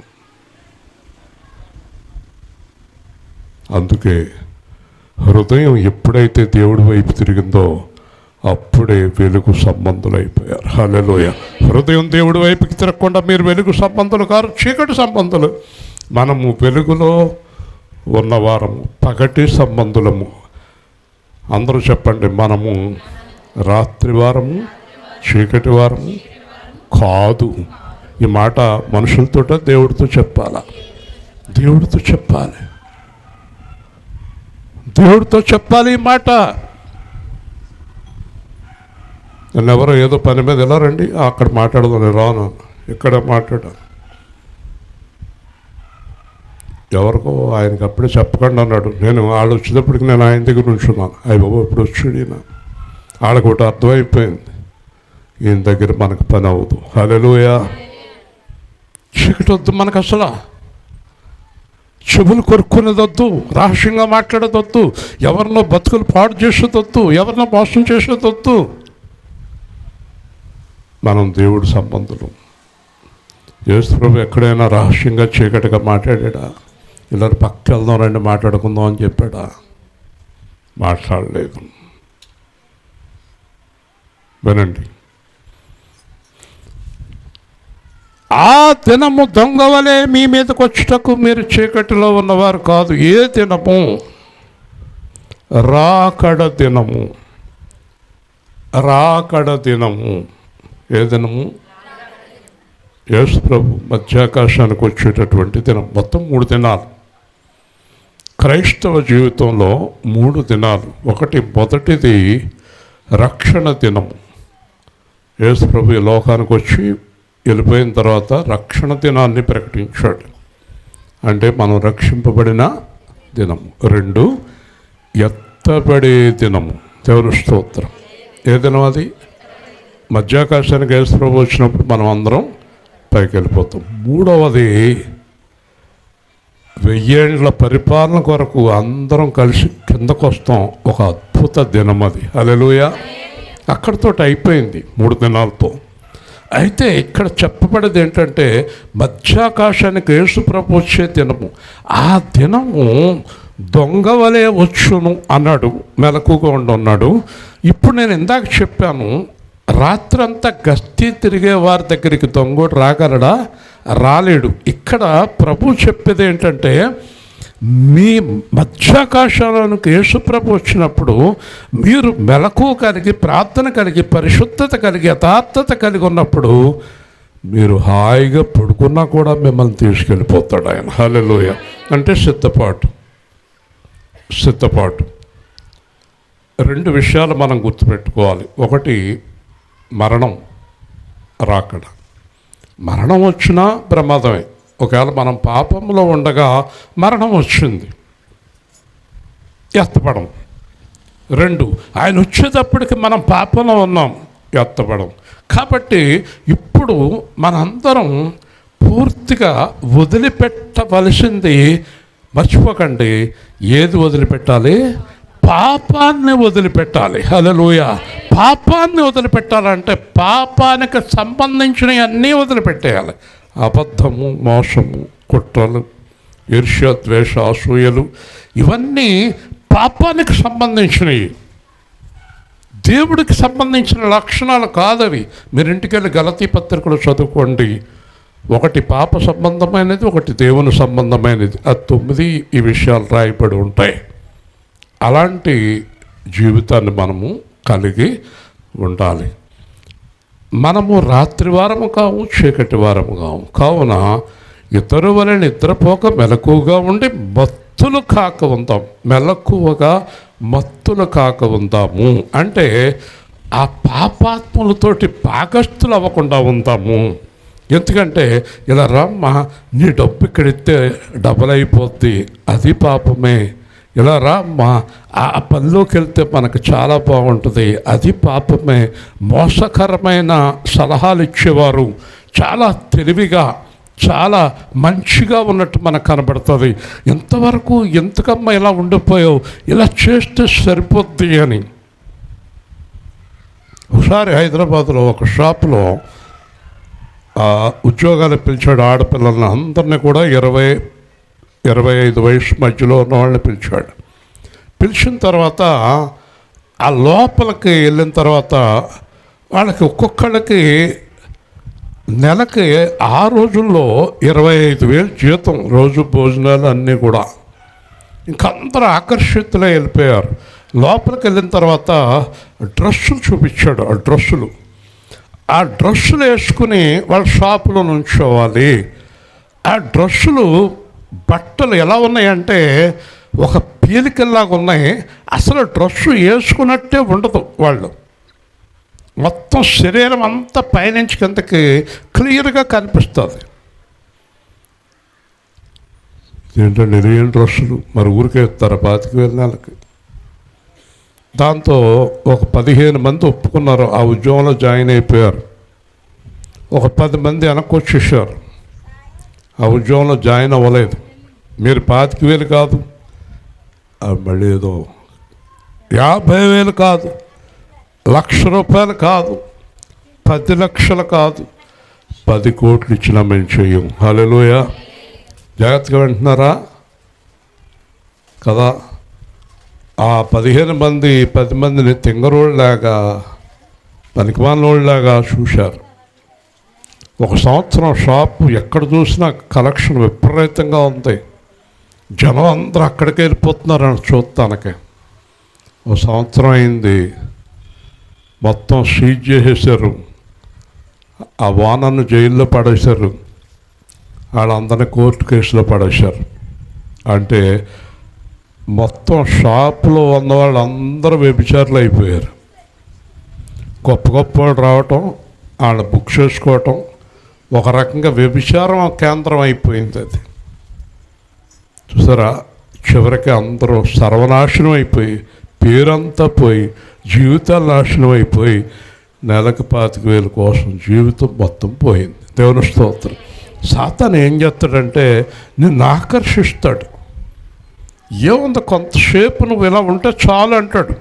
అందుకే హృదయం ఎప్పుడైతే దేవుడి వైపు తిరిగిందో అప్పుడే వెలుగు సంబంధులు అయిపోయారు. హల్లెలూయా. హృదయం దేవుడి వైపుకి తిరగకుండా మీరు వెలుగు సంబంధులు కారు, చీకటి సంబంధులు. మనము వెలుగులో ఉన్నవారము, పగటి సంబంధులము. అందరూ చెప్పండి, మనము రాత్రి వారము, చీకటి వారము కాదు. ఈ మాట మనుషులతో దేవుడితో చెప్పాలా? దేవుడితో చెప్పాలి, దేవుడితో చెప్పాలి ఈ మాట. నన్ను ఎవరో ఏదో పని మీద ఎలా రండి, అక్కడ మాట్లాడదాం, నేను రాను, ఇక్కడ మాట్లాడాను. ఎవరికో ఆయనకి అప్పుడే చెప్పకండి అన్నాడు. నేను వాళ్ళు వచ్చేటప్పటికి నేను ఆయన దగ్గర ఉంచున్నాను. అయ్యి బాబు ఇప్పుడు వచ్చాడు ఈయన. వాళ్ళకి ఒకటి అర్థమైపోయింది, ఈయన దగ్గర మనకు పని అవ్వదు. హల్లెలూయా. చీకటి వద్దు మనకు అసలు. చెవులు కొరుక్కునేదొద్దు, రహస్యంగా మాట్లాడేదొద్దు, ఎవరినో బతుకులు పాడు చేసేదొద్దు, ఎవరినో మోసం చేసేదొద్దు. మనం దేవుడి సంబంధులు. యేసు ప్రభు ఎక్కడైనా రహస్యంగా చీకటిగా మాట్లాడా? ఇలా పక్క వెళ్దాం రండి మాట్లాడుకుందాం అని చెప్పాడా? మాట్లాడలేదు. వినండి, ఆ దినము దొంగవలే మీ మీదకి వచ్చుటకు మీరు చీకటిలో ఉన్నవారు కాదు. ఏ దినము? రాకడ దినము. రాకడ దినము. ఏ దినము? యేసు ప్రభు మధ్యాకాశానికి వచ్చేటటువంటి దినం. మొత్తం 3 దినాలు క్రైస్తవ జీవితంలో. 3 దినాలు. మొదటిది రక్షణ దినము. యేసు ప్రభు ఈ లోకానికి వచ్చి వెళ్ళిపోయిన తర్వాత రక్షణ దినాన్ని ప్రకటించాడు. అంటే మనం రక్షింపబడిన దినము. 2 ఎత్తబడే దినము. దేవుని స్తోత్రం. ఏ దినం అది? మధ్యాకాశానికి యేసు ప్రభు వచ్చినప్పుడు మనం అందరం పైకి వెళ్ళిపోతాం. 3వది 1000 ఏళ్ల పరిపాలన కొరకు అందరం కలిసి కిందకు వస్తాం. ఒక అద్భుత దినం అది. హల్లెలూయా. అక్కడితో అయిపోయింది 3 దినాలతో. అయితే ఇక్కడ చెప్పబడేది ఏంటంటే మధ్యాకాశానికి యేసు ప్రభు వచ్చే దినము. ఆ దినము దొంగ వలె వచ్చును అన్నాడు, మెలకుగా ఉండన్నాడు. ఇప్పుడు నేను ఇందాక చెప్పాను, రాత్రంతా గస్తీ తిరిగే వారి దగ్గరికి దొంగోడు రాగలడా? రాలేడు. ఇక్కడ ప్రభు చెప్పేది ఏంటంటే మీ మధ్యాకాశానికి యేసుప్రభు వచ్చినప్పుడు మీరు మెలకు కలిగి, ప్రార్థన కలిగి, పరిశుద్ధత కలిగి, యథార్థత కలిగి ఉన్నప్పుడు మీరు హాయిగా పడుకున్నా కూడా మిమ్మల్ని తీసుకెళ్ళిపోతాడు ఆయన. హల్లెలూయా. అంటే సిద్ధపాటు. 2 విషయాలు మనం గుర్తుపెట్టుకోవాలి. ఒకటి, మరణం రాకడ. మరణం వచ్చినా ప్రమాదమే. ఒకవేళ మనం పాపంలో ఉండగా మరణం వచ్చింది, ఎత్తపడం. 2, ఆయన వచ్చేటప్పటికి మనం పాపంలో ఉన్నాం, ఎత్తపడం. కాబట్టి ఇప్పుడు మనందరం పూర్తిగా వదిలిపెట్టవలసింది, మర్చిపోకండి, ఏది వదిలిపెట్టాలి? పాపాన్ని వదిలిపెట్టాలి. హల్లెలూయా. పాపాన్ని వదిలిపెట్టాలంటే పాపానికి సంబంధించినవి అన్నీ వదిలిపెట్టేయాలి. అబద్ధము, మోసము, కుట్రలు, ఈర్ష్య, ద్వేష, అసూయలు, ఇవన్నీ పాపానికి సంబంధించినవి, దేవుడికి సంబంధించిన లక్షణాలు కాదవి. మీరు ఇంటికెళ్ళి గలతీ పత్రికలు చదువుకోండి. ఒకటి పాప సంబంధమైనది, ఒకటి దేవుని సంబంధమైనది. ఆ 9 ఈ విషయాలు రాయబడి ఉంటాయి. అలాంటి జీవితాన్ని మనము కలిగి ఉండాలి. మనము రాత్రి వారము కావు, చీకటి వారము కావు. కావున ఇతరు వలె నిద్రపోక మెలకువగా ఉండి మత్తులు కాక ఉందాం. మెలకువగా మత్తులు కాక ఉందాము అంటే ఆ పాపాత్ములతోటి భాగస్థులు అవ్వకుండా ఉందాము. ఎందుకంటే ఇలా రమ్మా, నీ డబ్బు ఇక్కడిస్తే డబల్ అయిపోద్ది, అది పాపమే. ఇలా రామ్మా, ఆ పనిలోకి వెళ్తే మనకు చాలా బాగుంటుంది, అది పాపమే. మోసకరమైన సలహాలు ఇచ్చేవారు చాలా తెలివిగా, చాలా మంచిగా ఉన్నట్టు మనకు కనబడుతుంది. ఎంతవరకు ఎంతకమ్మా ఇలా ఉండిపోయావు, ఇలా చేస్తే సరిపోద్ది అని. ఒకసారి హైదరాబాద్లో ఒక షాపులో ఉద్యోగాలు పిలిచాడు ఆడపిల్లలను అందరినీ కూడా 20-25 వయసు మధ్యలో ఉన్న వాళ్ళని పిలిచాడు. పిలిచిన తర్వాత ఆ లోపలికి వెళ్ళిన తర్వాత వాళ్ళకి ఒక్కొక్కళ్ళకి నెలకి ఆ రోజుల్లో 25,000 జీతం, రోజు భోజనాలు అన్నీ కూడా. ఇంకందరూ ఆకర్షితులై వెళ్ళిపోయారు. లోపలికి వెళ్ళిన తర్వాత డ్రెస్సులు చూపించాడు. ఆ డ్రెస్సులు వేసుకుని వాళ్ళ షాపులో నుంచోవాలి. ఆ డ్రెస్సులు, బట్టలు ఎలా ఉన్నాయంటే ఒక పీలికల్లాగా ఉన్నాయి. అసలు డ్రెస్సు వేసుకున్నట్టే ఉండదు. వాళ్ళు మొత్తం శరీరం అంతా పైనుంచి కిందకి క్లియర్గా కనిపిస్తుంది. ఏంటంటే ఏం డ్రెస్సులు మరి ఊరికే ఇస్తారు 25,000 నెలకి. దాంతో ఒక 15 మంది ఒప్పుకున్నారు, ఆ ఉద్యోగంలో జాయిన్ అయిపోయారు. ఒక 10 మంది వెనక్కి వచ్చేసారు, ఆ ఉద్యోగంలో జాయిన్ అవ్వలేదు. మీరు 25,000 కాదు, మళ్ళీ ఏదో 50,000 కాదు, ₹1,00,000 కాదు, 10 లక్షలు కాదు, 10 కోట్లు ఇచ్చినా మేము చెయ్యం. హల్లెలూయా. జాగ్రత్తగా వింటున్నారా కదా? ఆ 15 మంది 10 మందిని తింగరోళ్ళలాగా, పనికిమాలినోళ్ళలాగా చూశారు. 1 సంవత్సరం షాపు ఎక్కడ చూసినా కలెక్షన్ విపరీతంగా ఉంది. జనం అందరూ అక్కడికి వెళ్ళిపోతున్నారు అని చూస్తానికి. 1 సంవత్సరం అయింది, మొత్తం సీజ్ చేసేసారు. ఆ ఓనర్ను జైల్లో పడేశారు, వాళ్ళందరినీ కోర్టు కేసులో పడేశారు. అంటే మొత్తం షాపులో ఉన్న వాళ్ళందరూ వ్యభిచారులు అయిపోయారు. గొప్ప వాళ్ళు రావటం, వాళ్ళు బుక్ చేసుకోవటం, ఒక రకంగా వ్యభిచారం కేంద్రం అయిపోయింది అది. చూసారా, చివరికి అందరూ సర్వనాశనం అయిపోయి, పేరంతా పోయి, జీవితాలు నాశనం అయిపోయి, నెలకు 25,000 కోసం జీవితం మొత్తం పోయింది. దేవుని స్తోత్రం. సాతాను ఏం చేస్తాడంటే నిన్ను ఆకర్షిస్తాడు. ఏముంది, కొంతసేపు నువ్వు ఇలా ఉంటే చాలు అంటాడు.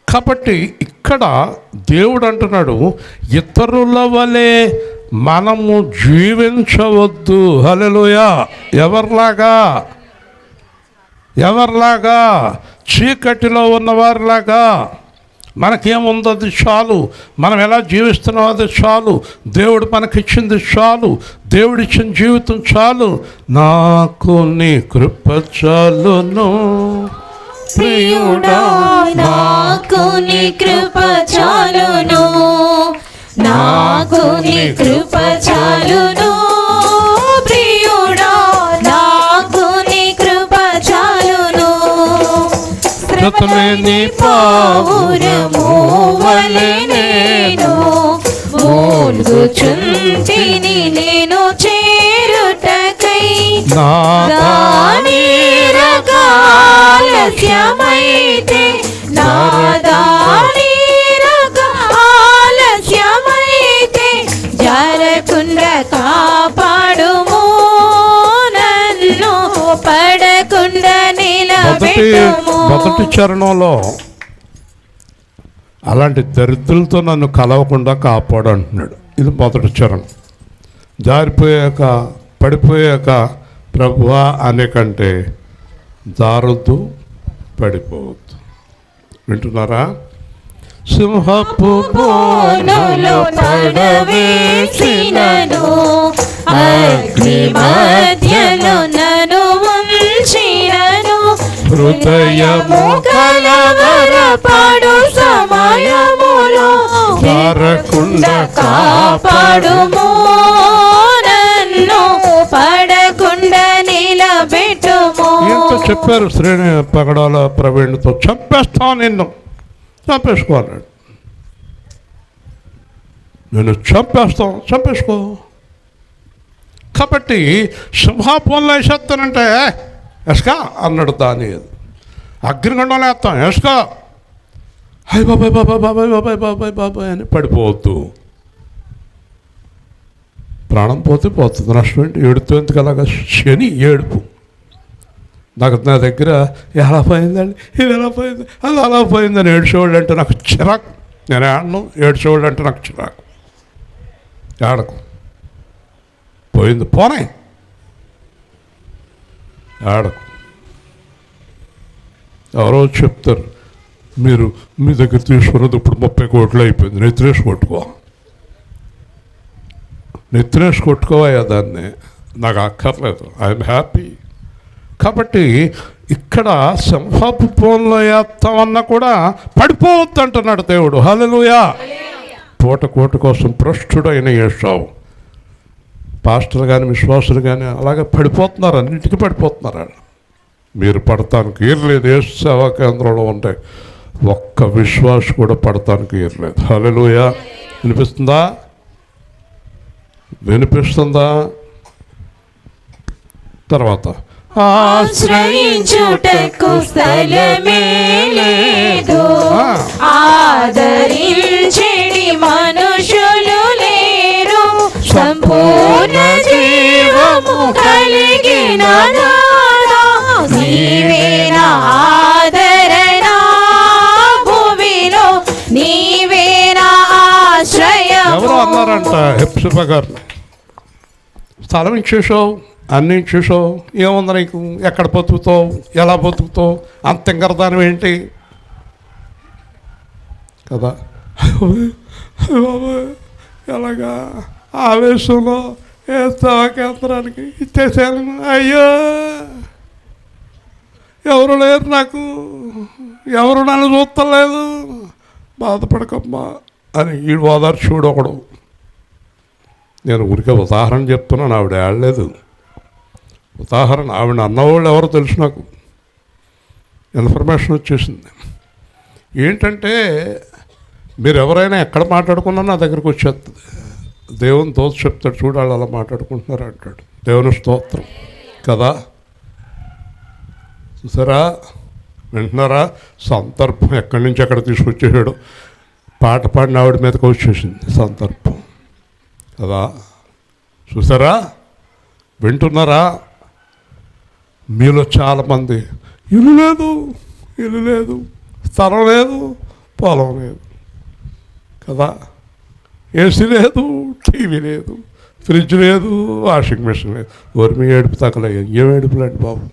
కాబట్టి ఇక్కడ దేవుడు అంటున్నాడు, ఇతరుల వలె మనము జీవించవద్దు. హల్లెలూయా. ఎవరిలాగా? చీకటిలో ఉన్నవారిలాగా. మనకేముంది అది చాలు, మనం ఎలా జీవిస్తున్నాం అది చాలు, దేవుడు మనకిచ్చింది చాలు, దేవుడిచ్చిన జీవితం చాలు, నాకు నీ కృప చాలును ప్రియుడా, నాకు నీ కృప చాలును, నాకు నీ కృప చాలును. ప్రియుడా, నాకు నీ కృప చాలును. శ్రతలేని పావురము వలె నేను మూల్గుచుంటిని నేను చేరుటకై, నాదాని ఆలస్యమైతే నాదాని ఆలస్యమైతే జరకుండా కాపాడుము, నన్ను పడకుండా నిలబెట్టుము. మొదటి చరణంలో అలాంటి దరిద్రులతో నన్ను కలవకుండా కాపాడు అంటున్నాడు. ఇది మొదటి చరణం. జారిపోయాక, పడిపోయాక ప్రభువా అనే కంటే జారొద్దు, పడిపోవద్దు. వింటున్నారా? సింహపు బోనులో పడవేసినను, అగ్ని మధ్యలో నన్ను ఉంచినను, హృదయము కలవరపడు సమయములో జారకుండా కాపాడుము, నన్ను పడకుండా నిలబెట్టుము. ఇంత చెప్పారు శ్రేణి పగడాల ప్రవీణ్తో. చంపేస్తాను నిన్ను, చంపేసుకోవాలన్నాడు. నేను చంపేసుకో. కాబట్టి సింహాపంలో వేసేస్తానంటే ఎస్కా అన్నాడు దానియేలు. అగ్నిగుండంలో వేస్తాం ఎస్కా, హాయ్ బాబాయ్ బాబాయ్ బాబాయ్ బాబాయ్ బాబాయ్ బాబాయ్ అని పడిపోవద్దు. ప్రాణం పోతుంది, నష్టం ఏంటి? ఏడుతో ఎందుకు అలాగా? శని ఏడుపు. నా దగ్గర ఎలా పోయిందండి, ఇది ఎలా పోయింది, అది అలా పోయిందని ఏడ్చేవాళ్ళు అంటే నాకు చిరాకు. నేను ఆడను, ఏడ్చేవాళ్ళు అంటే నాకు చిరాకు. ఆడకు, పోయింది పోనే, ఆడకు. ఎవరో చెప్తారు, మీరు మీ దగ్గర తీసుకున్నది ఇప్పుడు 30 కోట్లు అయిపోయింది, నెత్తినేసి కొట్టుకోవా దాన్ని, నాకు అక్కర్లేదు, ఐఎమ్ హ్యాపీ. కాబట్టి ఇక్కడ సింహపు పోన్లో వేస్తామన్నా కూడా పడిపోవద్దు అంటున్నాడు దేవుడు. హల్లెలూయా. కోట కోసం భ్రష్టుడైన యేషావు. పాస్టర్లు కానీ విశ్వాసులు కానీ అలాగే పడిపోతున్నారు, అన్నింటికి పడిపోతున్నారు. మీరు పడటానికి ఏర్లేదు. ఏ సేవా కేంద్రంలో ఉంటే ఒక్క విశ్వాసు కూడా పడటానికి ఏర్లేదు. హల్లెలూయా. వినిపిస్తుందా? తర్వాత ఆశ్రయించుటకు స్థలమే లేదు, ఆదరించెడి మనుషులు లేరు, సంపూర్ణ జీవము కలిగిన నాదా, నీవే నా ఆదరణ, భూమిలో నీవే నా ఆశ్రయం. ఎవరో అన్నారంట హెప్సిబా గారిని, స్థలం ఇచ్చేసావు, అన్నీ ఇచ్చేసావు, ఏముంది నీకు, ఎక్కడ బతుకుతావు, ఎలా బతుకుతావు, అంత ఇంకరదానం ఏంటి కదా. ఎలాగా ఆవేశంలో ఏ సేవా కేంద్రానికి ఇచ్చేసాను, అయ్యో ఎవరు లేరు నాకు, ఎవరు నన్ను చూస్తలేదు, బాధపడకమ్మా అని ఈ ఓదార్చుడు ఒకడు. నేను ఊరికే ఉదాహరణ చెప్తున్నాను, ఆవిడ ఆడలేదు. ఉదాహరణ, ఆవిడ అన్నవాళ్ళు ఎవరో తెలుసు నాకు, ఇన్ఫర్మేషన్ వచ్చేసింది. ఏంటంటే మీరు ఎవరైనా ఎక్కడ మాట్లాడుకున్నా నా దగ్గరకు వచ్చేస్తుంది. దేవుని దోష చెప్తాడు, చూడాలి అలా మాట్లాడుకుంటున్నారు అంటాడు. దేవుని స్తోత్రం కదా. చూసారా, వింటున్నారా? సందర్భం ఎక్కడి నుంచి ఎక్కడ తీసుకొచ్చేసాడు. పాట పాడిన ఆవిడ మీదకి వచ్చేసింది సందర్భం కదా. చూసారా, వింటున్నారా? మీలో చాలామంది ఇల్లు లేదు, స్థలం లేదు, పొలం లేదు కదా, ఏసీ లేదు, టీవీ లేదు, ఫ్రిడ్జ్ లేదు, వాషింగ్ మెషిన్ లేదు. మీ ఏడుపు తగలయ్యా. ఏం ఏడుపులండి బాబు?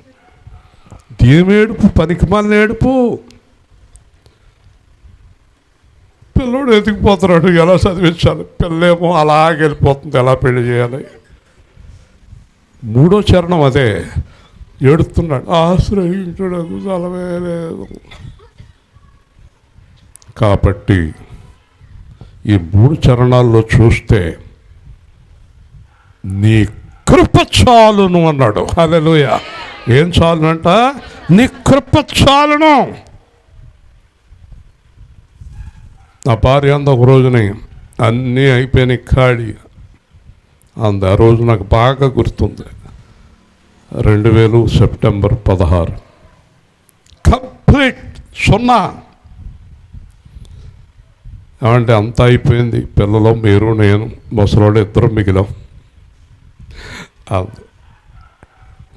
ఏడుపు? పనికి మళ్ళీ ఏడుపు. పిల్లోడు ఎదిగిపోతున్నాడు, ఎలా చదివించాలి? పిల్లేమో అలాగే వెళ్ళిపోతుంది, ఎలా పెళ్లి చేయాలి? 3వ చరణం అదే, ఏడుస్తున్నాడు. ఆశ్రయించడానికి స్థలమే లేదు. కాబట్టి ఈ 3 చరణాల్లో చూస్తే నీ కృప చాలును అన్నాడు. హల్లెలూయా. ఏం చాలునంట? నీ కృప చాలును. నా భార్య అంత ఒక రోజుని అన్నీ అయిపోయినాయి, ఖాళీ అంది. ఆ రోజు నాకు బాగా గుర్తుంది. 2000 సెప్టెంబర్ 16. కంప్లీట్ 0. ఏమంటే అంతా అయిపోయింది. పిల్లలు, మీరు, నేను, ముసలోళ్ళు 2 మిగిలాం.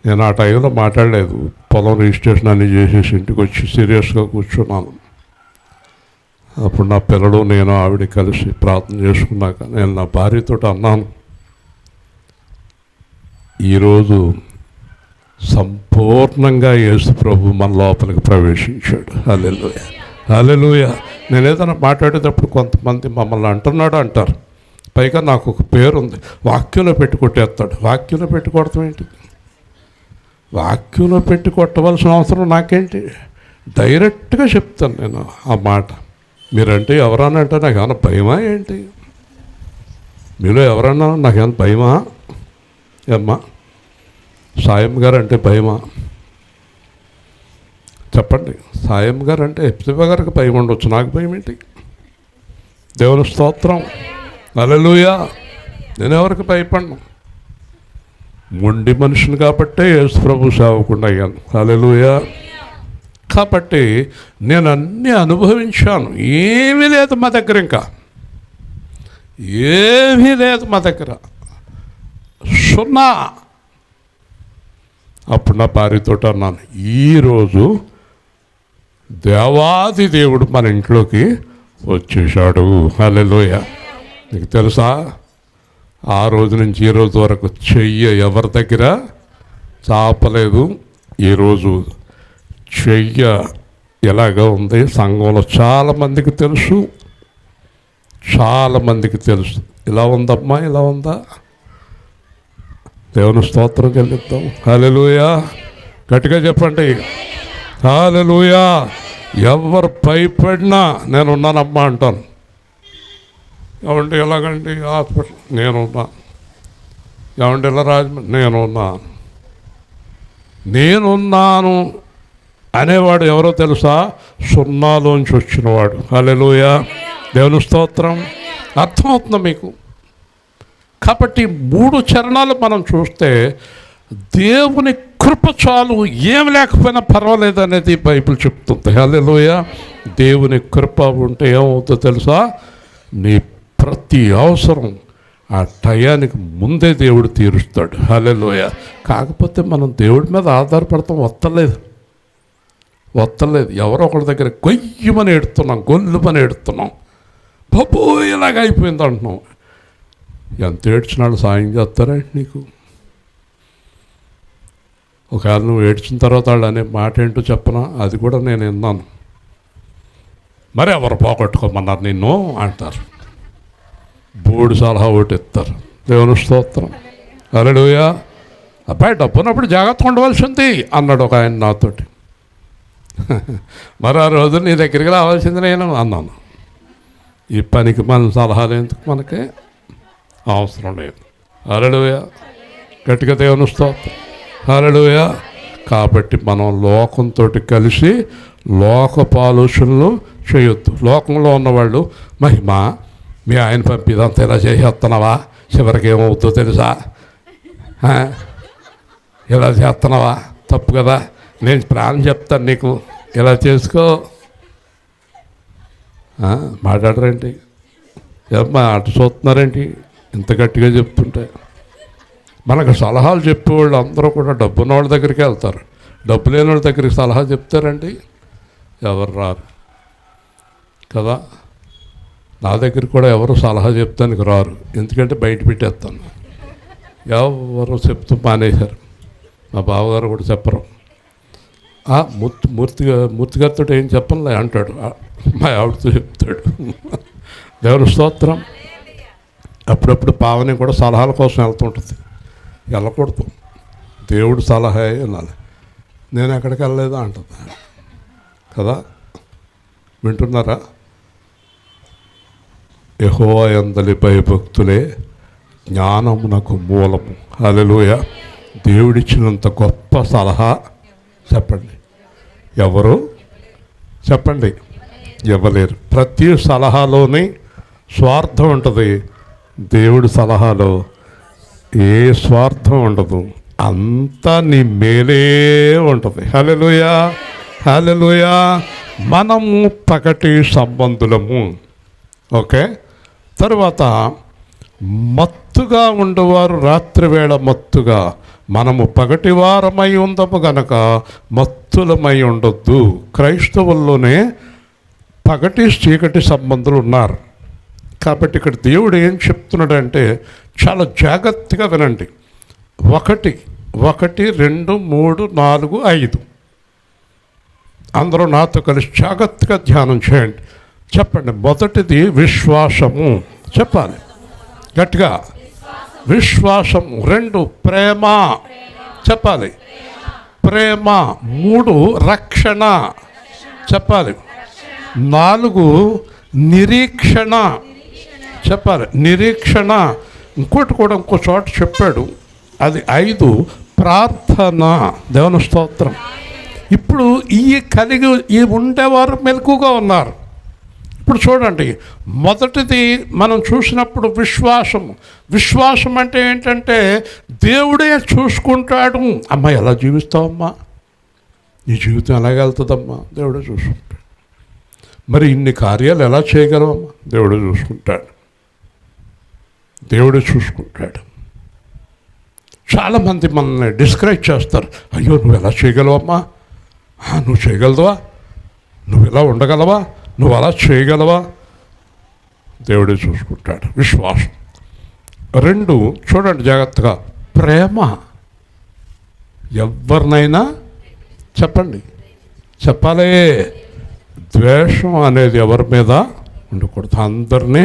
నేను ఆ టైంలో మాట్లాడలేదు. పొలం రిజిస్ట్రేషన్ అన్నీ చేసేసి ఇంటికి వచ్చి సీరియస్గా కూర్చున్నాను. అప్పుడు నా పిల్లలు, నేను, ఆవిడ కలిసి ప్రార్థన చేసుకున్నాక నేను నా భార్యతో అన్నాను, ఈరోజు సంపూర్ణంగా యేసు ప్రభు మన లోపలికి ప్రవేశించాడు. హల్లెలూయా, హల్లెలూయా. నేను ఏదైనా మాట్లాడేటప్పుడు కొంతమంది మమ్మల్ని అంటారు. పైగా నాకు ఒక పేరు ఉంది, వాక్యంలో పెట్టి కొట్టేస్తాడు. వాక్యంలో పెట్టి కొడతాం ఏంటి? వాక్యంలో పెట్టి కొట్టవలసిన అవసరం నాకేంటి? డైరెక్ట్గా చెప్తాను నేను ఆ మాట. మీరంటే ఎవరన్నా అంటే నాకు ఏమైనా భయమా ఏంటి? మీలో ఎవరన్నా నాకేమైనా భయమా? ఏమ్మా, సాయం గారు అంటే భయమా? చెప్పండి. సాయం గారు అంటే ఎప్సిబా గారికి భయం ఉండొచ్చు, నాకు భయం ఏంటి? దేవుని స్తోత్రం, హల్లెలూయా. నేను ఎవరికి భయపడను. మొండి మనిషిని కాబట్టే యేసు ప్రభు సేవకుండా అయ్యాను. హల్లెలూయా. కాబట్టి నేను అన్నీ అనుభవించాను. ఏమీ లేదు మా దగ్గర, ఇంకా ఏమీ లేదు మా దగ్గర, 0. అప్పుడు నా భార్యతో అన్నాను, ఈరోజు దేవాది దేవుడు మన ఇంట్లోకి వచ్చేసాడు. హల్లెలూయా. నీకు తెలుసా, ఆ రోజు నుంచి ఈ రోజు వరకు చెయ్యి ఎవరి దగ్గర చాపలేదు. ఈరోజు చెయ్య ఎలాగ ఉంది సంఘంలో చాలామందికి తెలుసు, చాలామందికి తెలుసు. ఇలా ఉందమ్మా, ఇలా ఉందా? దేవుని స్తోత్రం చెల్లిద్దాం. హల్లెలూయా. గట్టిగా చెప్పండి, హల్లెలూయా. ఎవరు భయపడినా నేనున్నానమ్మా అంటాను. ఏమంటే ఎలాగండి హాస్పిటల్, నేనున్నా. ఏమంటే ఇలా రాజమండ్రి, నేనున్నాను అనేవాడు ఎవరో తెలుసా? 0లోంచి వచ్చినవాడు. హల్లెలూయా, దేవుని స్తోత్రం. అర్థమవుతుందా మీకు? కాబట్టి 3 చరణాలు మనం చూస్తే దేవుని కృప చాలు, ఏం లేకపోయినా పర్వాలేదు అనేది బైబిల్ చెప్తుంది. హల్లెలూయా. దేవుని కృప ఉంటే ఏమవుతుందో తెలుసా? నీ ప్రతి అవసరం ఆ టయానికి ముందే దేవుడు తీరుస్తాడు. హల్లెలూయా. కాకపోతే మనం దేవుడి మీద ఆధారపడతాం, వత్తలేదు. ఎవరో ఒకరి దగ్గర గొయ్యమని ఎడుతున్నాం, గొల్లుమని ఎడుతున్నాం, బాబో ఇలాగ అయిపోయింది అంటున్నాం. ఎంత ఏడ్చినాడు సాయం చేస్తారంటే నీకు? ఒకవేళ నువ్వు ఏడ్చిన తర్వాత వాళ్ళు అనే మాట ఏంటో చెప్పనా? అది కూడా నేను విన్నాను. మరి ఎవరు పోగొట్టుకోమన్నారు నిన్ను అంటారు. బోర్డు సలహా ఒకటి ఇస్తారు. దేవుని స్తోత్రం, హల్లెలూయా. అబ్బాయి డబ్బున్నప్పుడు జాగ్రత్తగా ఉండవలసింది అన్నాడు ఒక ఆయన నాతోటి. మరి ఆ రోజు నీ దగ్గరికి రావాల్సింది నేను అన్నాను. ఈ పనికి మన సలహాలు ఎందుకు, మనకి అవసరం లేదు. హల్లెలూయా. గట్టిగా దేవుని స్తోత్రం, హల్లెలూయా. కాబట్టి మనం లోకంతో కలిసి లోకపు ఆలోచనలు చేయొద్దు. లోకంలో ఉన్నవాళ్ళు మహిమ మీ ఆయన పంపిదంతా ఇలా చేసేస్తున్నావా, చివరికి ఏమవుతుందో తెలుసా, ఇలా చేస్తున్నావా, తప్పు కదా, నేను ప్రాణం చెప్తాను నీకు, ఇలా చేసుకో. మాట్లాడరేంటి, ఏమ్మా అటు చూస్తున్నారేంటి ఇంత గట్టిగా చెప్తుంటే? మనకు సలహాలు చెప్పేవాళ్ళు అందరూ కూడా డబ్బున్న వాళ్ళ దగ్గరికి వెళ్తారు. డబ్బు లేని వాళ్ళ దగ్గరికి సలహా చెప్తారండి, ఎవరు రారు కదా. నా దగ్గరికి కూడా ఎవరు సలహా చెప్తానికి రారు, ఎందుకంటే బయట పెట్టేస్తాను. ఎవరు చెప్తూ మానేశారు. మా బావగారు కూడా చెప్పరు. మూర్తిగారితో ఏం చెప్పనులే అంటాడు, మా ఆవిడతో చెప్తాడు. దేవుని స్తోత్రం. అప్పుడప్పుడు పావని కూడా సలహాల కోసం వెళ్తుంటుంది. వెళ్ళకూడదు, దేవుడు సలహా వెళ్ళాలి. నేను ఎక్కడికి వెళ్ళలేదా అంటుంది కదా. వింటున్నారా? యెహోవా యందలి భయభక్తులే జ్ఞానమునకు మూలము. హల్లెలూయా. దేవుడిచ్చినంత గొప్ప సలహా చెప్పండి, ఎవరు చెప్పండి, ఇవ్వలేరు. ప్రతి సలహాలోని స్వార్థం ఉంటుంది, దేవుడి సలహాలో ఏ స్వార్థం ఉండదు, అంతా నీ మేలే ఉంటుంది. హల్లెలూయా, హల్లెలూయా. మనము పగటి సంబంధులము. ఓకే. తర్వాత మత్తుగా ఉండేవారు రాత్రివేళ మత్తుగా, మనము పగటి వారమై ఉందము గనక మత్తులమై ఉండొద్దు. క్రైస్తవుల్లోనే పగటి చీకటి సంబంధులు ఉన్నారు. కాబట్టి ఇక్కడ దేవుడు ఏం చెప్తున్నాడంటే చాలా జాగ్రత్తగా వినండి. 1, 2, 3, 4, 5 అందరూ నాతో కలిసి జాగ్రత్తగా ధ్యానం చేయండి. చెప్పండి. మొదటిది విశ్వాసము. చెప్పాలి గట్టిగా, విశ్వాసము. 2 ప్రేమ. చెప్పాలి, ప్రేమ. 3 రక్షణ. చెప్పాలి. 4 నిరీక్షణ. చెప్పాలి, నిరీక్షణ. ఇంకోటి కూడా ఇంకో చోట చెప్పాడు, అది 5 ప్రార్థన. దేవుని స్తోత్రం. ఇప్పుడు ఈ ఉండేవారు మెలకుగా ఉన్నారు. ఇప్పుడు చూడండి, మొదటిది మనం చూసినప్పుడు విశ్వాసం. విశ్వాసం అంటే ఏంటంటే దేవుడే చూసుకుంటాడు. అమ్మ ఎలా జీవిస్తావమ్మా, నీ జీవితం ఎలాగ వెళ్తుందమ్మా, దేవుడే చూసుకుంటాడు. మరి ఇన్ని కార్యాలు ఎలా చేయగలవమ్మా, దేవుడే చూసుకుంటాడు, దేవుడే చూసుకుంటాడు. చాలామంది మనల్ని డిస్కరేజ్ చేస్తారు. అయ్యో నువ్వు ఎలా చేయగలవమ్మా, నువ్వు చేయగలవా, నువ్వు ఇలా ఉండగలవా, నువ్వు అలా చేయగలవా, దేవుడే చూసుకుంటాడు. విశ్వాసం. 2 చూడండి జాగ్రత్తగా, ప్రేమ. ఎవరినైనా చెప్పండి, చెప్పాలే, ద్వేషం అనేది ఎవరి మీద ఉండకూడదు, అందరినీ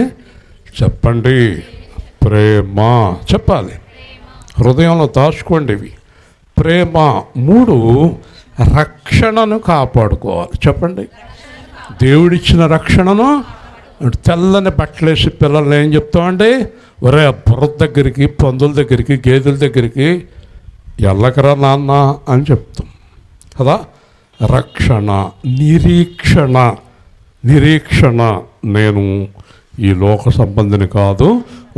చెప్పండి. ప్రేమ చెప్పాలి, హృదయంలో దాచుకోండి ఇవి. ప్రేమ. 3 రక్షణను కాపాడుకోవాలి. చెప్పండి, దేవుడిచ్చిన రక్షణను. తెల్లని బట్టలేసి పిల్లల్ని ఏం చెప్తామండి, ఒరే బుర్ర దగ్గరికి, పందుల దగ్గరికి, గేదెల దగ్గరికి ఎల్లకరా నాన్న అని చెప్తాం కదా. రక్షణ. నిరీక్షణ. నిరీక్షణ, నేను ఈ లోక సంబంధిని కాదు,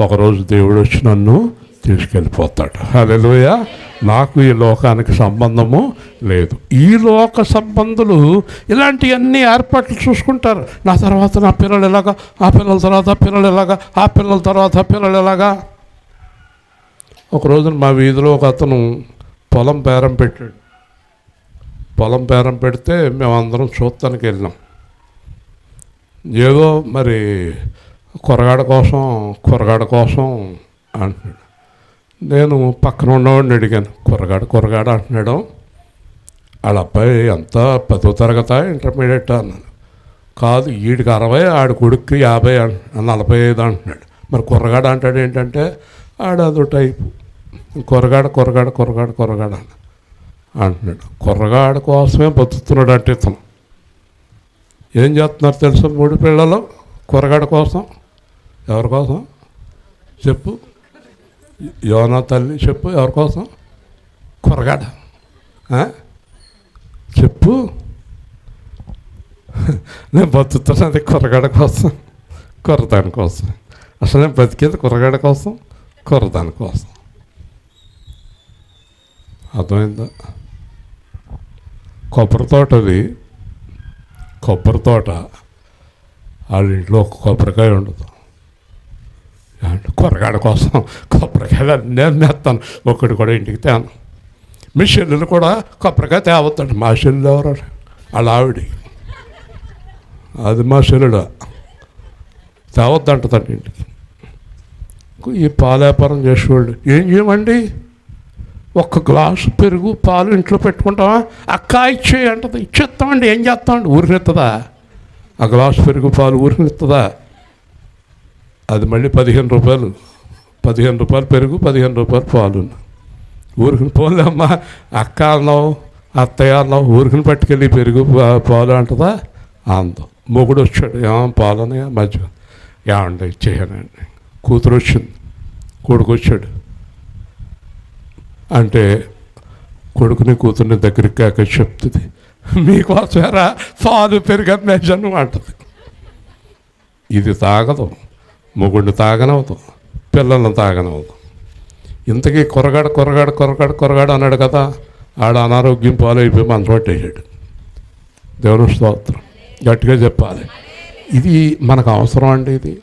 ఒకరోజు దేవుడు వచ్చి నన్ను తీసుకెళ్ళిపోతాడు. హల్లెలూయా. నాకు ఈ లోకానికి సంబంధము లేదు. ఈ లోక సంబంధులు ఇలాంటివన్నీ ఏర్పాట్లు చూసుకుంటారు. నా తర్వాత నా పిల్లలు ఎలాగా, ఆ పిల్లల తర్వాత పిల్లలు ఎలాగా, ఆ పిల్లల తర్వాత పిల్లలు ఎలాగా. ఒక రోజున మా వీధిలో ఒక అతను పొలం బేరం పెట్టాడు. పొలం బేరం పెడితే మేమందరం చూడటానికి వెళ్ళాం. ఏదో మరి కూరగాడ కోసం అంటున్నాడు. నేను పక్కన ఉన్నవాడిని అడిగాను, కూరగాడ అంటున్నాడు. వాళ్ళ అబ్బాయి ఎంత 10వ తరగతి ఇంటర్మీడియట్ అన్నాను. కాదు, వీడికి 60, ఆడి కొడుక్కి 50, 45 అంటున్నాడు. మరి కూరగాడ అంటాడు ఏంటంటే ఆడు అదో టైపు. కూరగాడ అంటున్నాడు. కూరగాడ కోసమే బతుకుతున్నాడు అంటే ఇతను. ఏం చేస్తున్నారు తెలుసా 3 పిల్లలు కూరగాడ కోసం? ఎవరి కోసం చెప్పు, యోనా తల్లి చెప్పు, ఎవరి కోసం? కూరగాడ చెప్పు. నేను బతుకుతున్నది కుర్రగాడ కోసం, కుర్రదాని కోసం. అసలు నేను బతికేది కుర్రగాడ కోసం, కుర్రదాని కోసం. అర్థమైందా? కొబ్బరి తోట, అది కొబ్బరి తోట. వాళ్ళ ఇంట్లో ఒక కొబ్బరికాయ ఉండదు. కుర్రగాడ కోసం కొబ్బరికాయలు నేను తెస్తాను, ఒక్కటి కూడా ఇంటికి తేను. మీ చెల్లెలు కూడా కొబ్బరికాయ తేవద్దండి. మా చెల్లెలు ఎవరు? వాళ్ళ ఆవిడ. అది మా చెల్లెలు తేవద్దంటదండి ఇంటికి. ఈ పాల వ్యాపారం చేసేవాళ్ళు ఏం చేయమండి, ఒక్క గ్లాసు పెరుగు పాలు ఇంట్లో పెట్టుకుంటామా, అక్క ఇచ్చే అంటది. ఇచ్చేస్తామండి, ఏం చేస్తామండి, ఊరినెత్తదా? ఆ గ్లాసు పెరుగు పాలు ఊరినెత్తదా? అది మళ్ళీ 15 రూపాయలు, 15 రూపాయలు పెరుగు, 15 రూపాయలు పాలు. ఊరికి పోలేమ్మా, అక్క అన్నావు, అత్తయ్య అన్నావు, ఊరికి పట్టుకెళ్ళి పెరుగు పాలు అంటదా? అందం. మొగుడు వచ్చాడు, పాలని మధ్య ఏమండి ఇచ్చేయనండి. కూతురు వచ్చింది, కొడుకు వచ్చాడు అంటే కొడుకుని కూతుర్ని దగ్గరికి కాక చెప్తుంది, మీకోసమేరా పాలు పెరుగు మేజను అంటది. ఇది తాగదు, మొగుడిని తాగనవదు, పిల్లల్ని తాగనవదు. ఇంతకీ కొరగాడు అన్నాడు కదా, ఆడ అనారోగ్యం పాలైపోయి మనసు పట్టేసాడు. దేవుని స్తోత్రం. గట్టిగా చెప్పాలి. ఇది మనకు అవసరం అండి. ఇది